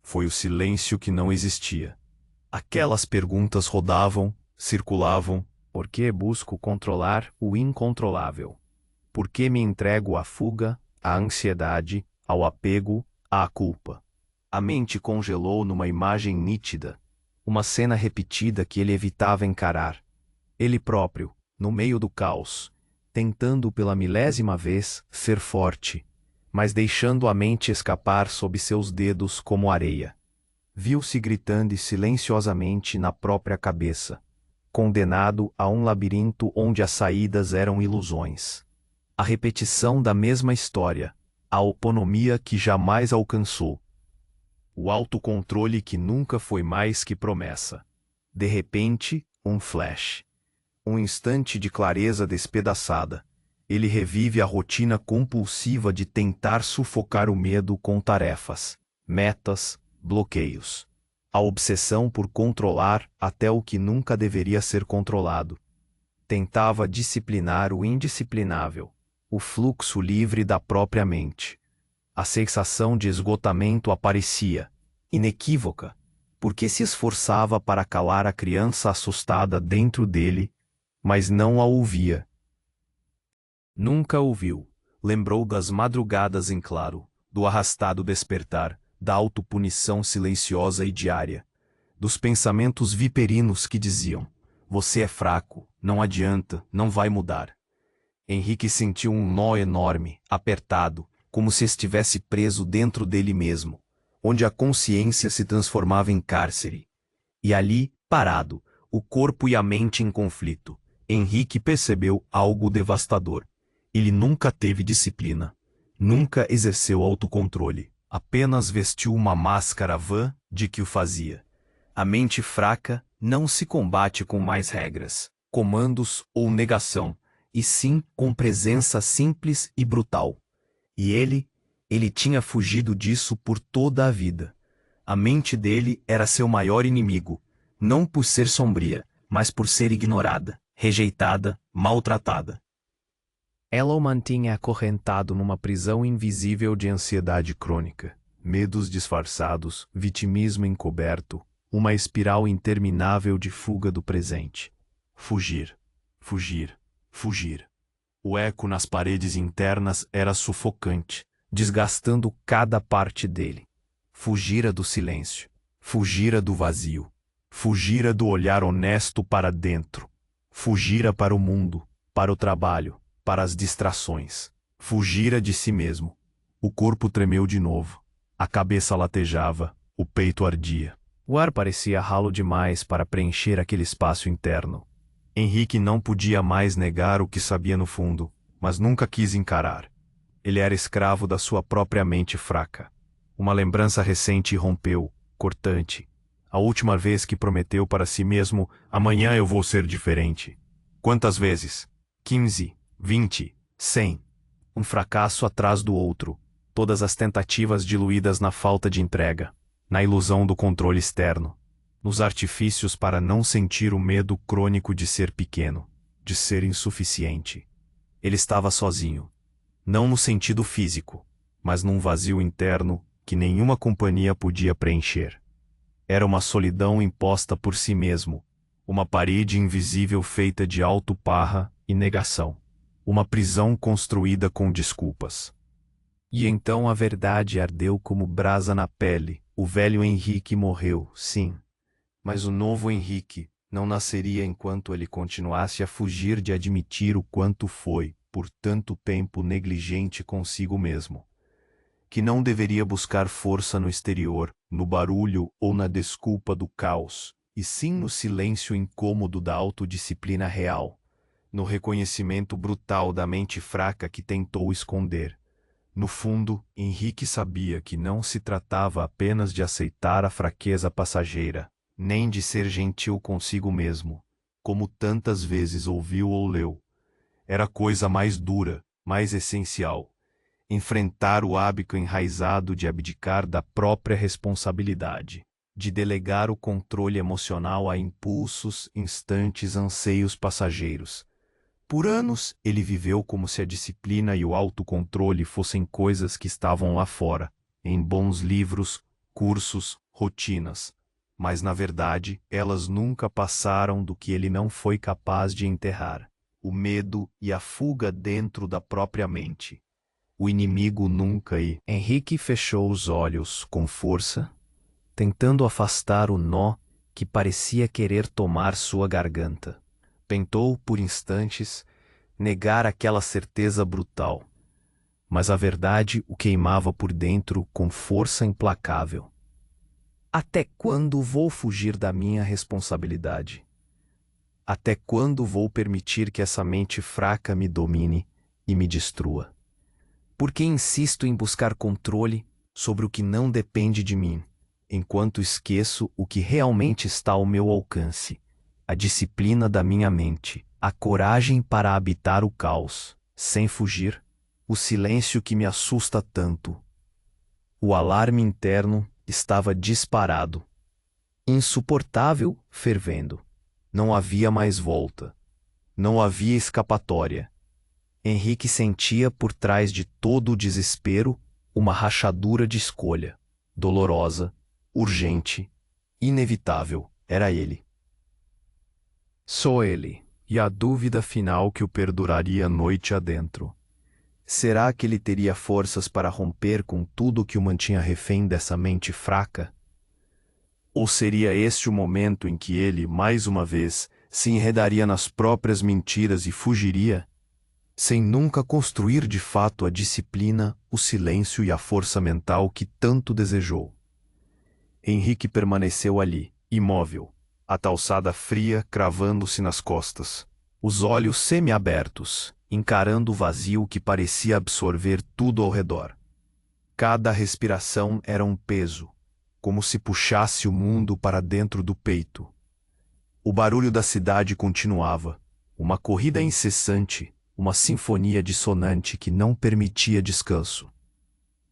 Foi o silêncio que não existia. Aquelas perguntas rodavam, circulavam. Por que busco controlar o incontrolável? Por que me entrego à fuga, à ansiedade, ao apego, à culpa. A mente congelou numa imagem nítida, uma cena repetida que ele evitava encarar. Ele próprio, no meio do caos, tentando pela milésima vez ser forte, mas deixando a mente escapar sob seus dedos como areia. Viu-se gritando silenciosamente na própria cabeça, condenado a um labirinto onde as saídas eram ilusões. A repetição da mesma história, a autonomia que jamais alcançou. O autocontrole que nunca foi mais que promessa. De repente, um flash. Um instante de clareza despedaçada. Ele revive a rotina compulsiva de tentar sufocar o medo com tarefas, metas, bloqueios. A obsessão por controlar até o que nunca deveria ser controlado. Tentava disciplinar o indisciplinável, o fluxo livre da própria mente. A sensação de esgotamento aparecia, inequívoca, porque se esforçava para calar a criança assustada dentro dele, mas não a ouvia. Nunca ouviu. Lembrou das madrugadas em claro, do arrastado despertar, da autopunição silenciosa e diária, dos pensamentos viperinos que diziam: você é fraco, não adianta, não vai mudar. Henrique sentiu um nó enorme, apertado, como se estivesse preso dentro dele mesmo, onde a consciência se transformava em cárcere. E ali, parado, o corpo e a mente em conflito, Henrique percebeu algo devastador. Ele nunca teve disciplina, nunca exerceu autocontrole, apenas vestiu uma máscara vã de que o fazia. A mente fraca não se combate com mais regras, comandos ou negação, e sim com presença simples e brutal. E ele tinha fugido disso por toda a vida. A mente dele era seu maior inimigo, não por ser sombria, mas por ser ignorada, rejeitada, maltratada. Ela o mantinha acorrentado numa prisão invisível de ansiedade crônica, medos disfarçados, vitimismo encoberto, uma espiral interminável de fuga do presente. Fugir, fugir, fugir. O eco nas paredes internas era sufocante, desgastando cada parte dele. Fugira do silêncio, fugira do vazio, fugira do olhar honesto para dentro, fugira para o mundo, para o trabalho, para as distrações, fugira de si mesmo. O corpo tremeu de novo, a cabeça latejava, o peito ardia. O ar parecia ralo demais para preencher aquele espaço interno. Henrique não podia mais negar o que sabia no fundo, mas nunca quis encarar. Ele era escravo da sua própria mente fraca. Uma lembrança recente irrompeu, cortante. A última vez que prometeu para si mesmo: amanhã eu vou ser diferente. Quantas vezes? 15, 20, 100. Um fracasso atrás do outro. Todas as tentativas diluídas na falta de entrega, na ilusão do controle externo, nos artifícios para não sentir o medo crônico de ser pequeno, de ser insuficiente. Ele estava sozinho. Não no sentido físico, mas num vazio interno que nenhuma companhia podia preencher. Era uma solidão imposta por si mesmo, uma parede invisível feita de autoparra e negação, uma prisão construída com desculpas. E então a verdade ardeu como brasa na pele. O velho Henrique morreu, sim. Mas o novo Henrique não nasceria enquanto ele continuasse a fugir de admitir o quanto foi, por tanto tempo, negligente consigo mesmo. Que não deveria buscar força no exterior, no barulho ou na desculpa do caos, e sim no silêncio incômodo da autodisciplina real, no reconhecimento brutal da mente fraca que tentou esconder. No fundo, Henrique sabia que não se tratava apenas de aceitar a fraqueza passageira, nem de ser gentil consigo mesmo, como tantas vezes ouviu ou leu. Era coisa mais dura, mais essencial. Enfrentar o hábito enraizado de abdicar da própria responsabilidade, de delegar o controle emocional a impulsos, instantes, anseios passageiros. Por anos, ele viveu como se a disciplina e o autocontrole fossem coisas que estavam lá fora, em bons livros, cursos, rotinas. Mas, na verdade, elas nunca passaram do que ele não foi capaz de enterrar: o medo e a fuga dentro da própria mente. o inimigo nunca e Henrique fechou os olhos com força, tentando afastar o nó que parecia querer tomar sua garganta. Tentou, por instantes, negar aquela certeza brutal, mas a verdade o queimava por dentro com força implacável. Até quando vou fugir da minha responsabilidade? Até quando vou permitir que essa mente fraca me domine e me destrua? Por que insisto em buscar controle sobre o que não depende de mim, enquanto esqueço o que realmente está ao meu alcance? A disciplina da minha mente, a coragem para habitar o caos, sem fugir, o silêncio que me assusta tanto. O alarme interno estava disparado, insuportável, fervendo. Não havia mais volta. Não havia escapatória. Henrique sentia por trás de todo o desespero uma rachadura de escolha. Dolorosa, urgente, inevitável. Era ele. Só ele, e a dúvida final que o perduraria noite adentro. Será que ele teria forças para romper com tudo que o mantinha refém dessa mente fraca? Ou seria este o momento em que ele, mais uma vez, se enredaria nas próprias mentiras e fugiria, sem nunca construir de fato a disciplina, o silêncio e a força mental que tanto desejou? Henrique permaneceu ali, imóvel, a calçada fria cravando-se nas costas, os olhos semi-abertos, encarando o vazio que parecia absorver tudo ao redor. Cada respiração era um peso, como se puxasse o mundo para dentro do peito. O barulho da cidade continuava, uma corrida incessante, uma sinfonia dissonante que não permitia descanso.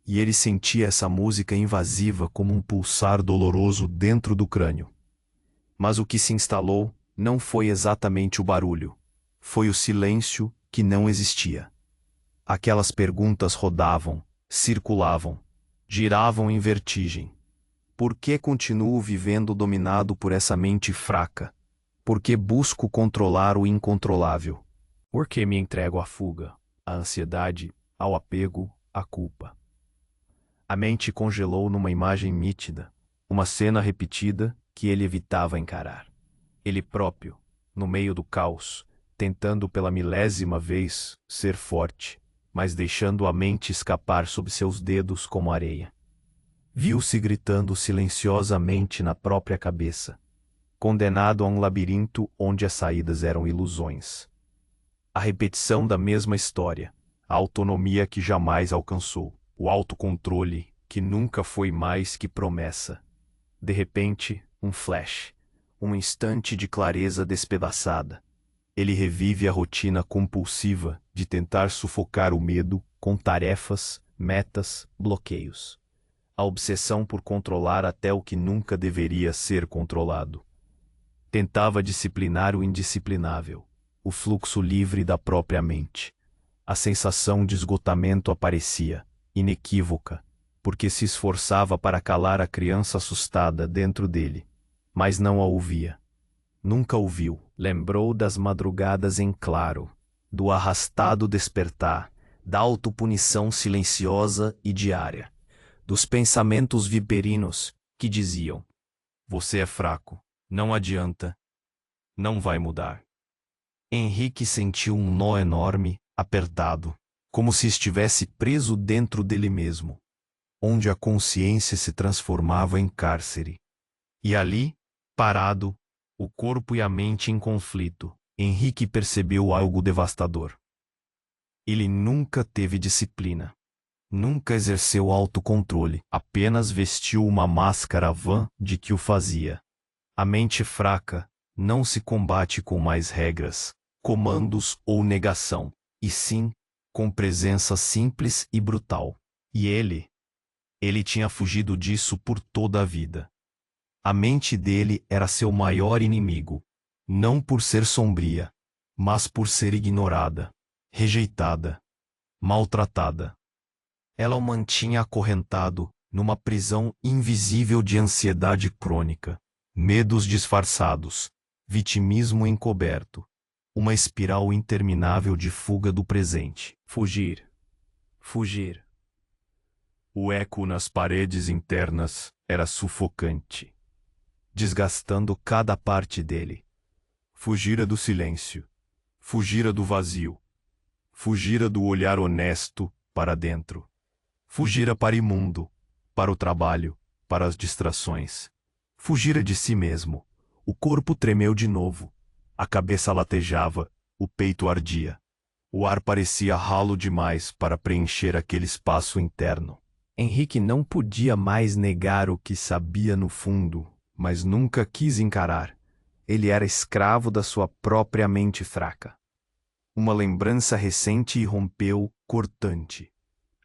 E ele sentia essa música invasiva como um pulsar doloroso dentro do crânio. Mas o que se instalou não foi exatamente o barulho, foi o silêncio que não existia. Aquelas perguntas rodavam, circulavam, giravam em vertigem. Por que continuo vivendo dominado por essa mente fraca? Por que busco controlar o incontrolável? Por que me entrego à fuga, à ansiedade, ao apego, à culpa? A mente congelou numa imagem nítida, uma cena repetida que ele evitava encarar. Ele próprio, no meio do caos, tentando pela milésima vez ser forte, mas deixando a mente escapar sob seus dedos como areia. Viu-se gritando silenciosamente na própria cabeça, condenado a um labirinto onde as saídas eram ilusões. A repetição da mesma história, a autonomia que jamais alcançou, o autocontrole que nunca foi mais que promessa. De repente, um flash, um instante de clareza despedaçada. Ele revive a rotina compulsiva de tentar sufocar o medo com tarefas, metas, bloqueios. A obsessão por controlar até o que nunca deveria ser controlado. Tentava disciplinar o indisciplinável, o fluxo livre da própria mente. A sensação de esgotamento aparecia, inequívoca, porque se esforçava para calar a criança assustada dentro dele, mas não a ouvia. Nunca ouviu. Lembrou das madrugadas em claro, do arrastado despertar, da autopunição silenciosa e diária, dos pensamentos viperinos que diziam: você é fraco, não adianta, não vai mudar. Henrique sentiu um nó enorme, apertado, como se estivesse preso dentro dele mesmo, onde a consciência se transformava em cárcere. E ali, parado, o corpo e a mente em conflito, Henrique percebeu algo devastador. Ele nunca teve disciplina. Nunca exerceu autocontrole, apenas vestiu uma máscara vã de que o fazia. A mente fraca não se combate com mais regras, comandos ou negação, e sim, com presença simples e brutal. E ele tinha fugido disso por toda a vida. A mente dele era seu maior inimigo, não por ser sombria, mas por ser ignorada, rejeitada, maltratada. Ela o mantinha acorrentado numa prisão invisível de ansiedade crônica, medos disfarçados, vitimismo encoberto, uma espiral interminável de fuga do presente. Fugir. Fugir. O eco nas paredes internas era sufocante, desgastando cada parte dele. Fugira do silêncio, fugira do vazio, fugira do olhar honesto para dentro, fugira para o imundo, para o trabalho, para as distrações. Fugira de si mesmo. O corpo tremeu de novo, a cabeça latejava, o peito ardia. O ar parecia ralo demais para preencher aquele espaço interno. Henrique não podia mais negar o que sabia no fundo, mas nunca quis encarar. Ele era escravo da sua própria mente fraca. Uma lembrança recente irrompeu, cortante.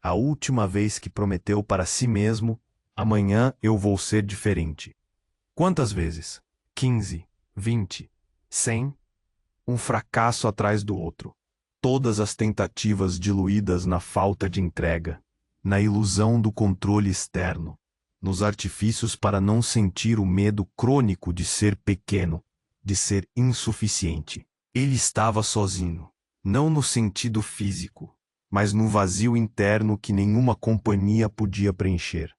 A última vez que prometeu para si mesmo: amanhã eu vou ser diferente. Quantas vezes? 15, 20, 100? Um fracasso atrás do outro. Todas as tentativas diluídas na falta de entrega, na ilusão do controle externo, nos artifícios para não sentir o medo crônico de ser pequeno, de ser insuficiente. Ele estava sozinho, não no sentido físico, mas no vazio interno que nenhuma companhia podia preencher.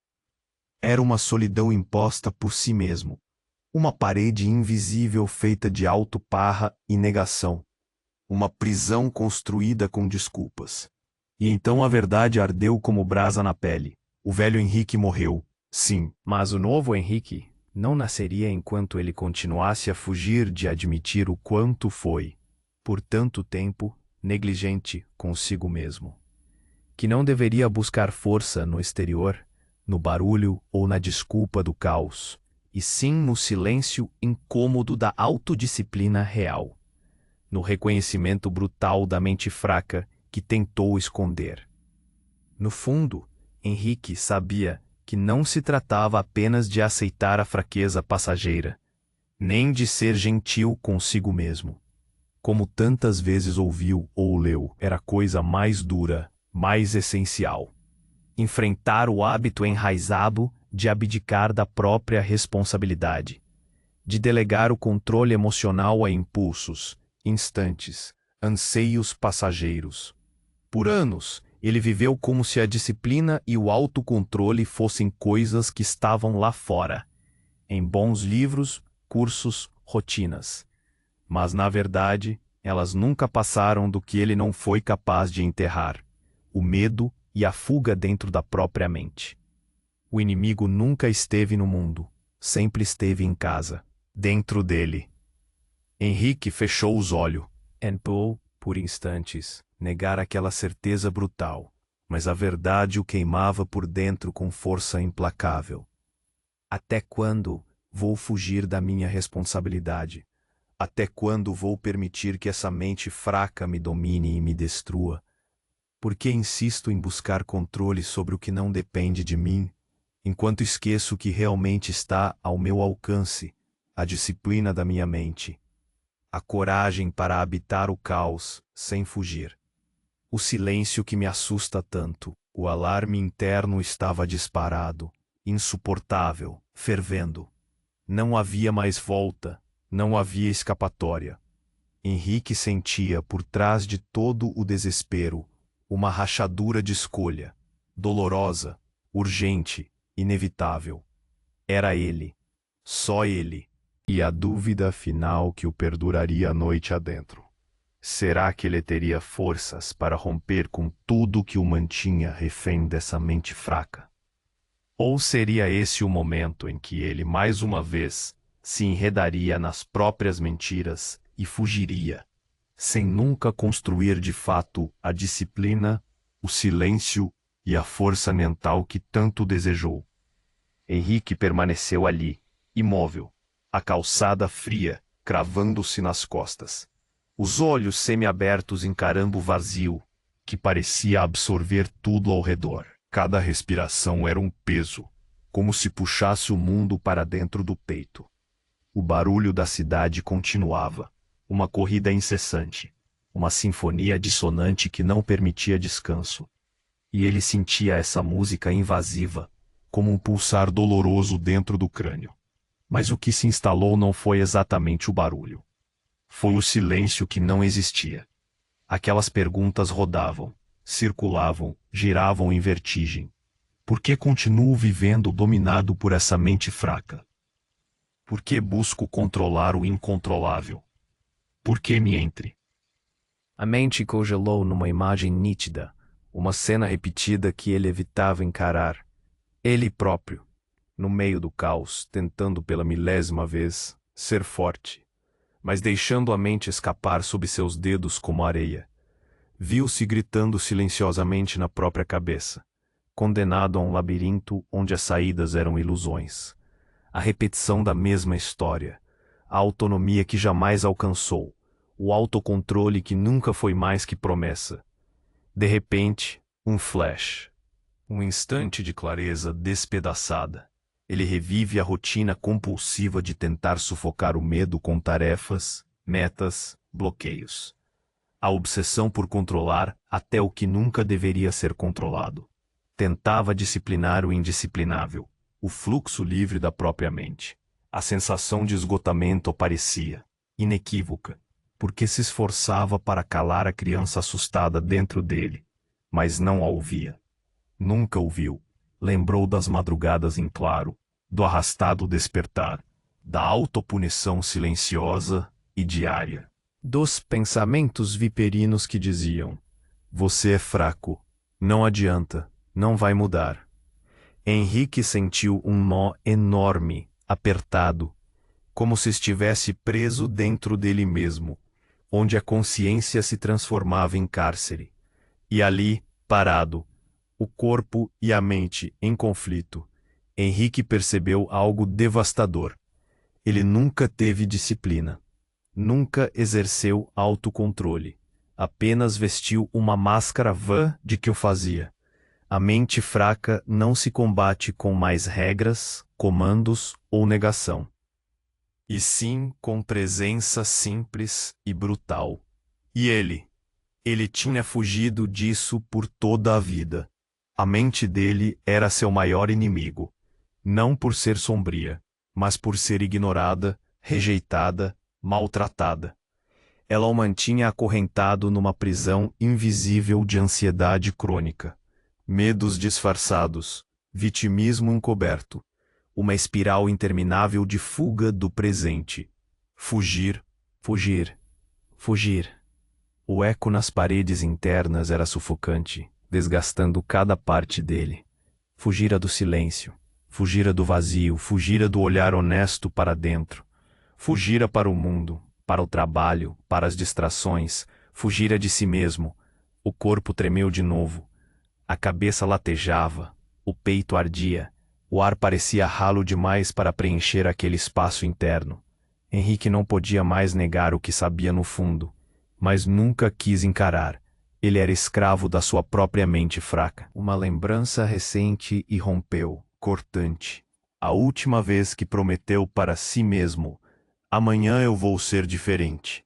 Era uma solidão imposta por si mesmo, uma parede invisível feita de autoparra e negação, uma prisão construída com desculpas. E então a verdade ardeu como brasa na pele. O velho Henrique morreu, sim, Mas o novo Henrique não nasceria enquanto ele continuasse a fugir de admitir o quanto foi, por tanto tempo, negligente consigo mesmo. Que não deveria buscar força no exterior, no barulho ou na desculpa do caos, e sim no silêncio incômodo da autodisciplina real, no reconhecimento brutal da mente fraca que tentou esconder. No fundo, Henrique sabia que não se tratava apenas de aceitar a fraqueza passageira, nem de ser gentil consigo mesmo. Como tantas vezes ouviu ou leu, era a coisa mais dura, mais essencial. Enfrentar o hábito enraizado de abdicar da própria responsabilidade, de delegar o controle emocional a impulsos, instantes, anseios passageiros. Por anos, ele viveu como se a disciplina e o autocontrole fossem coisas que estavam lá fora, em bons livros, cursos, rotinas. Mas, na verdade, elas nunca passaram do que ele não foi capaz de enterrar: o medo e a fuga dentro da própria mente. O inimigo nunca esteve no mundo, sempre esteve em casa, dentro dele. Henrique fechou os olhos, tentou, por instantes, negar aquela certeza brutal, mas a verdade o queimava por dentro com força implacável. Até quando vou fugir da minha responsabilidade? Até quando vou permitir que essa mente fraca me domine e me destrua? Por que insisto em buscar controle sobre o que não depende de mim, enquanto esqueço o que realmente está ao meu alcance, a disciplina da minha mente, a coragem para habitar o caos sem fugir? O silêncio que me assusta tanto, o alarme interno estava disparado, insuportável, fervendo. Não havia mais volta, não havia escapatória. Henrique sentia por trás de todo o desespero uma rachadura de escolha, dolorosa, urgente, inevitável. Era ele, só ele, e a dúvida final que o perduraria a noite adentro. Será que ele teria forças para romper com tudo que o mantinha refém dessa mente fraca? Ou seria esse o momento em que ele, mais uma vez, se enredaria nas próprias mentiras e fugiria, sem nunca construir de fato a disciplina, o silêncio e a força mental que tanto desejou? Henrique permaneceu ali, imóvel, a calçada fria, cravando-se nas costas, os olhos semiabertos encarando o vazio, que parecia absorver tudo ao redor. Cada respiração era um peso, como se puxasse o mundo para dentro do peito. O barulho da cidade continuava, uma corrida incessante, uma sinfonia dissonante que não permitia descanso. E ele sentia essa música invasiva, como um pulsar doloroso dentro do crânio. Mas o que se instalou não foi exatamente o barulho. Foi o silêncio que não existia. Aquelas perguntas rodavam, circulavam, giravam em vertigem. Por que continuo vivendo dominado por essa mente fraca? Por que busco controlar o incontrolável? Por que me entre? A mente congelou numa imagem nítida, uma cena repetida que ele evitava encarar. Ele próprio, no meio do caos, tentando pela milésima vez ser forte, mas deixando a mente escapar sob seus dedos como areia. Viu-se gritando silenciosamente na própria cabeça, condenado a um labirinto onde as saídas eram ilusões. A repetição da mesma história, a autonomia que jamais alcançou, o autocontrole que nunca foi mais que promessa. De repente, um flash. Um instante de clareza despedaçada. Ele revive a rotina compulsiva de tentar sufocar o medo com tarefas, metas, bloqueios. A obsessão por controlar até o que nunca deveria ser controlado. Tentava disciplinar o indisciplinável, o fluxo livre da própria mente. A sensação de esgotamento aparecia, inequívoca, porque se esforçava para calar a criança assustada dentro dele, mas não a ouvia. Nunca ouviu. Lembrou das madrugadas em claro, do arrastado despertar, da autopunição silenciosa e diária. Dos pensamentos viperinos que diziam: você é fraco, não adianta, não vai mudar. Henrique sentiu um nó enorme, apertado, como se estivesse preso dentro dele mesmo, onde a consciência se transformava em cárcere. E ali, parado, o corpo e a mente em conflito, Henrique percebeu algo devastador. Ele nunca teve disciplina. Nunca exerceu autocontrole. Apenas vestiu uma máscara vã de que o fazia. A mente fraca não se combate com mais regras, comandos ou negação. E sim com presença simples e brutal. E ele tinha fugido disso por toda a vida. A mente dele era seu maior inimigo. Não por ser sombria, mas por ser ignorada, rejeitada, maltratada. Ela o mantinha acorrentado numa prisão invisível de ansiedade crônica. Medos disfarçados, vitimismo encoberto, uma espiral interminável de fuga do presente. Fugir, fugir, fugir. O eco nas paredes internas era sufocante, desgastando cada parte dele. Fugira do silêncio, fugira do vazio, fugira do olhar honesto para dentro. Fugira para o mundo, para o trabalho, para as distrações, fugira de si mesmo. O corpo tremeu de novo. A cabeça latejava, o peito ardia, o ar parecia ralo demais para preencher aquele espaço interno. Henrique não podia mais negar o que sabia no fundo, mas nunca quis encarar. Ele era escravo da sua própria mente fraca. Uma lembrança recente irrompeu, cortante. A última vez que prometeu para si mesmo: amanhã eu vou ser diferente.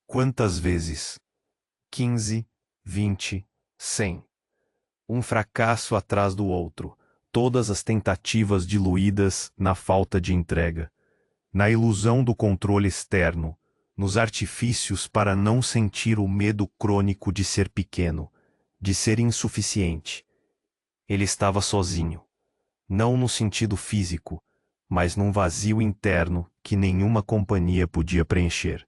Quantas vezes? 15, 20, 100. Um fracasso atrás do outro, todas as tentativas diluídas na falta de entrega, na ilusão do controle externo, nos artifícios para não sentir o medo crônico de ser pequeno, de ser insuficiente. Ele estava sozinho, não no sentido físico, mas num vazio interno que nenhuma companhia podia preencher.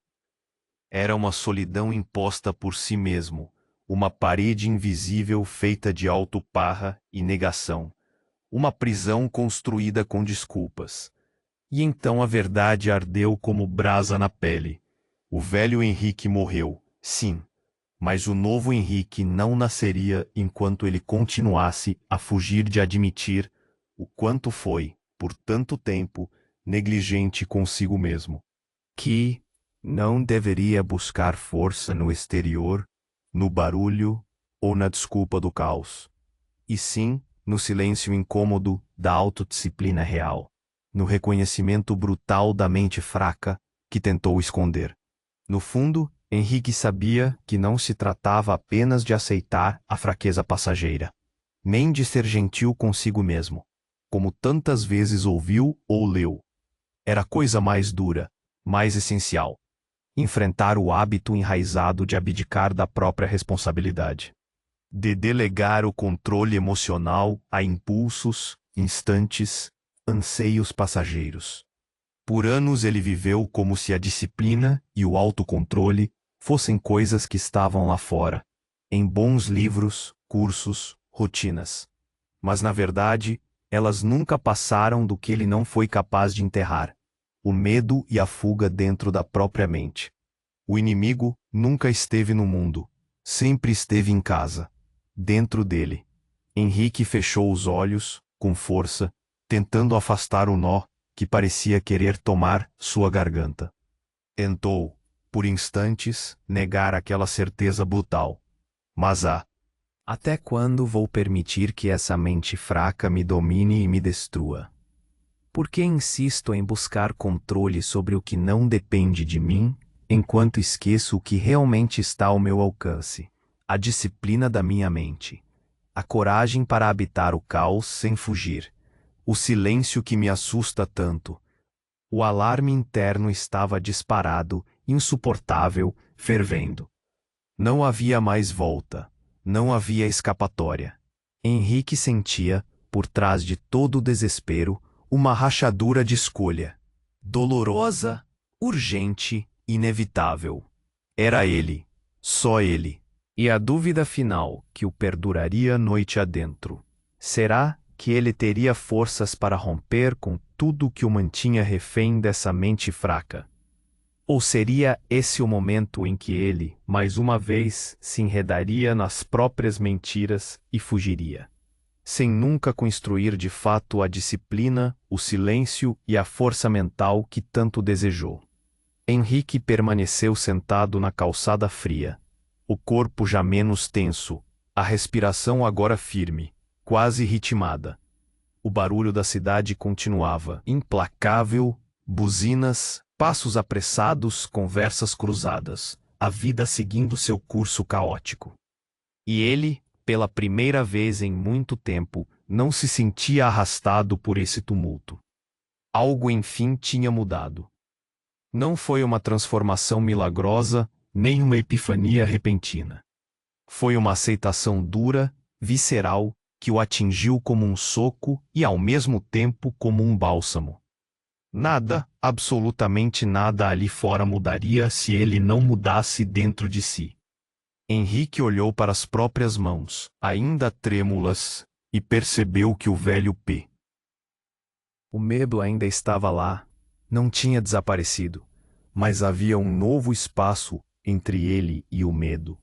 Era uma solidão imposta por si mesmo, uma parede invisível feita de autoparra e negação, uma prisão construída com desculpas. E então a verdade ardeu como brasa na pele. O velho Henrique morreu, sim, mas o novo Henrique não nasceria enquanto ele continuasse a fugir de admitir o quanto foi, por tanto tempo, negligente consigo mesmo. Que não deveria buscar força no exterior, no barulho ou na desculpa do caos, e sim no silêncio incômodo da autodisciplina real, no reconhecimento brutal da mente fraca que tentou esconder. No fundo, Henrique sabia que não se tratava apenas de aceitar a fraqueza passageira, nem de ser gentil consigo mesmo, como tantas vezes ouviu ou leu. Era coisa mais dura, mais essencial: enfrentar o hábito enraizado de abdicar da própria responsabilidade. de delegar o controle emocional a impulsos, instantes, anseios passageiros. Por anos ele viveu como se a disciplina e o autocontrole fossem coisas que estavam lá fora, em bons livros, cursos, rotinas. Mas na verdade, elas nunca passaram do que ele não foi capaz de enterrar: o medo e a fuga dentro da própria mente. O inimigo nunca esteve no mundo, sempre esteve em casa, dentro dele. Henrique fechou os olhos, com força, tentando afastar o nó que parecia querer tomar sua garganta. Tentou, por instantes, negar aquela certeza brutal. Mas até quando vou permitir que essa mente fraca me domine e me destrua? Por que insisto em buscar controle sobre o que não depende de mim, enquanto esqueço o que realmente está ao meu alcance? A disciplina da minha mente. A coragem para habitar o caos sem fugir. O silêncio que me assusta tanto. O alarme interno estava disparado, insuportável, fervendo. Não havia mais volta. Não havia escapatória. Henrique sentia, por trás de todo o desespero, uma rachadura de escolha. Dolorosa, urgente, inevitável. Era ele, só ele. E a dúvida final, que o perduraria noite adentro. Será que ele teria forças para romper com tudo que o mantinha refém dessa mente fraca? Ou seria esse o momento em que ele, mais uma vez, se enredaria nas próprias mentiras e fugiria? Sem nunca construir de fato a disciplina, o silêncio e a força mental que tanto desejou. Henrique permaneceu sentado na calçada fria, o corpo já menos tenso, a respiração agora firme, quase ritmada. O barulho da cidade continuava, implacável, buzinas, passos apressados, conversas cruzadas, a vida seguindo seu curso caótico. E ele, pela primeira vez em muito tempo, não se sentia arrastado por esse tumulto. Algo enfim tinha mudado. Não foi uma transformação milagrosa, nem uma epifania repentina. Foi uma aceitação dura, visceral, que o atingiu como um soco e ao mesmo tempo como um bálsamo. Nada, absolutamente nada ali fora mudaria se ele não mudasse dentro de si. Henrique olhou para as próprias mãos, ainda trêmulas, e percebeu que o velho P. O medo ainda estava lá, não tinha desaparecido, mas havia um novo espaço entre ele e o medo.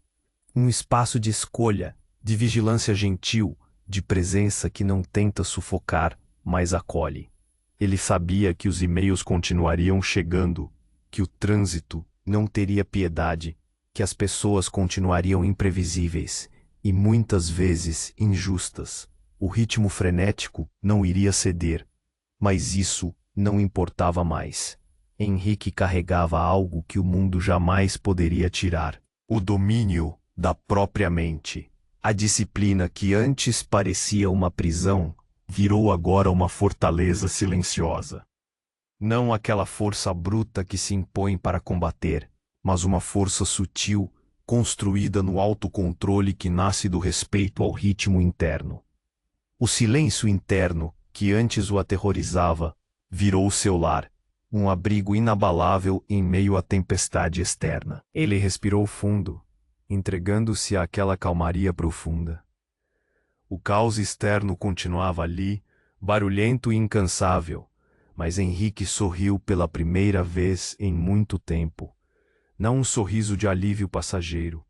Um espaço de escolha, de vigilância gentil, de presença que não tenta sufocar, mas acolhe. Ele sabia que os e-mails continuariam chegando, que o trânsito não teria piedade, que as pessoas continuariam imprevisíveis e muitas vezes injustas. O ritmo frenético não iria ceder, mas isso não importava mais. Henrique carregava algo que o mundo jamais poderia tirar: o domínio da própria mente. A disciplina que antes parecia uma prisão, virou agora uma fortaleza silenciosa. Não aquela força bruta que se impõe para combater, mas uma força sutil, construída no autocontrole que nasce do respeito ao ritmo interno. O silêncio interno, que antes o aterrorizava, virou seu lar, um abrigo inabalável em meio à tempestade externa. Ele respirou fundo, entregando-se àquela calmaria profunda. O caos externo continuava ali, barulhento e incansável, mas Henrique sorriu pela primeira vez em muito tempo. Não um sorriso de alívio passageiro,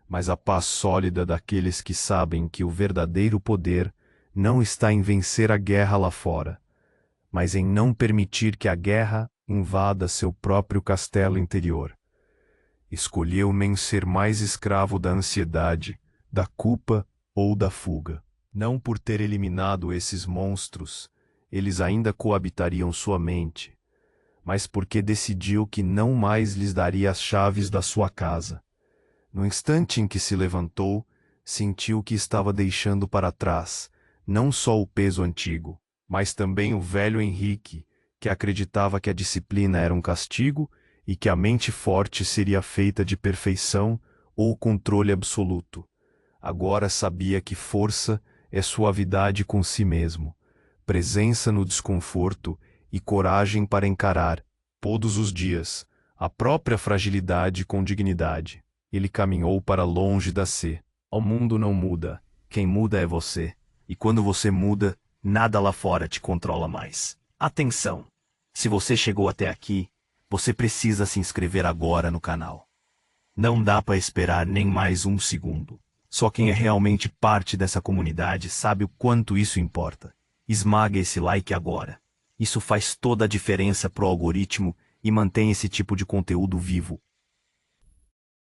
mas a paz sólida daqueles que sabem que o verdadeiro poder não está em vencer a guerra lá fora, mas em não permitir que a guerra invada seu próprio castelo interior. Escolheu nem ser mais escravo da ansiedade, da culpa ou da fuga. Não por ter eliminado esses monstros, eles ainda coabitariam sua mente, mas porque decidiu que não mais lhes daria as chaves da sua casa. No instante em que se levantou, sentiu que estava deixando para trás, não só o peso antigo, mas também o velho Henrique, que acreditava que a disciplina era um castigo e que a mente forte seria feita de perfeição ou controle absoluto. Agora sabia que força é suavidade com si mesmo, presença no desconforto e coragem para encarar, todos os dias, a própria fragilidade com dignidade. Ele caminhou para longe da C. O mundo não muda, quem muda é você. E quando você muda, nada lá fora te controla mais. Atenção! Se você chegou até aqui, você precisa se inscrever agora no canal. Não dá para esperar nem mais um segundo. Só quem é realmente parte dessa comunidade sabe o quanto isso importa. Esmaga esse like agora. Isso faz toda a diferença pro algoritmo e mantém esse tipo de conteúdo vivo.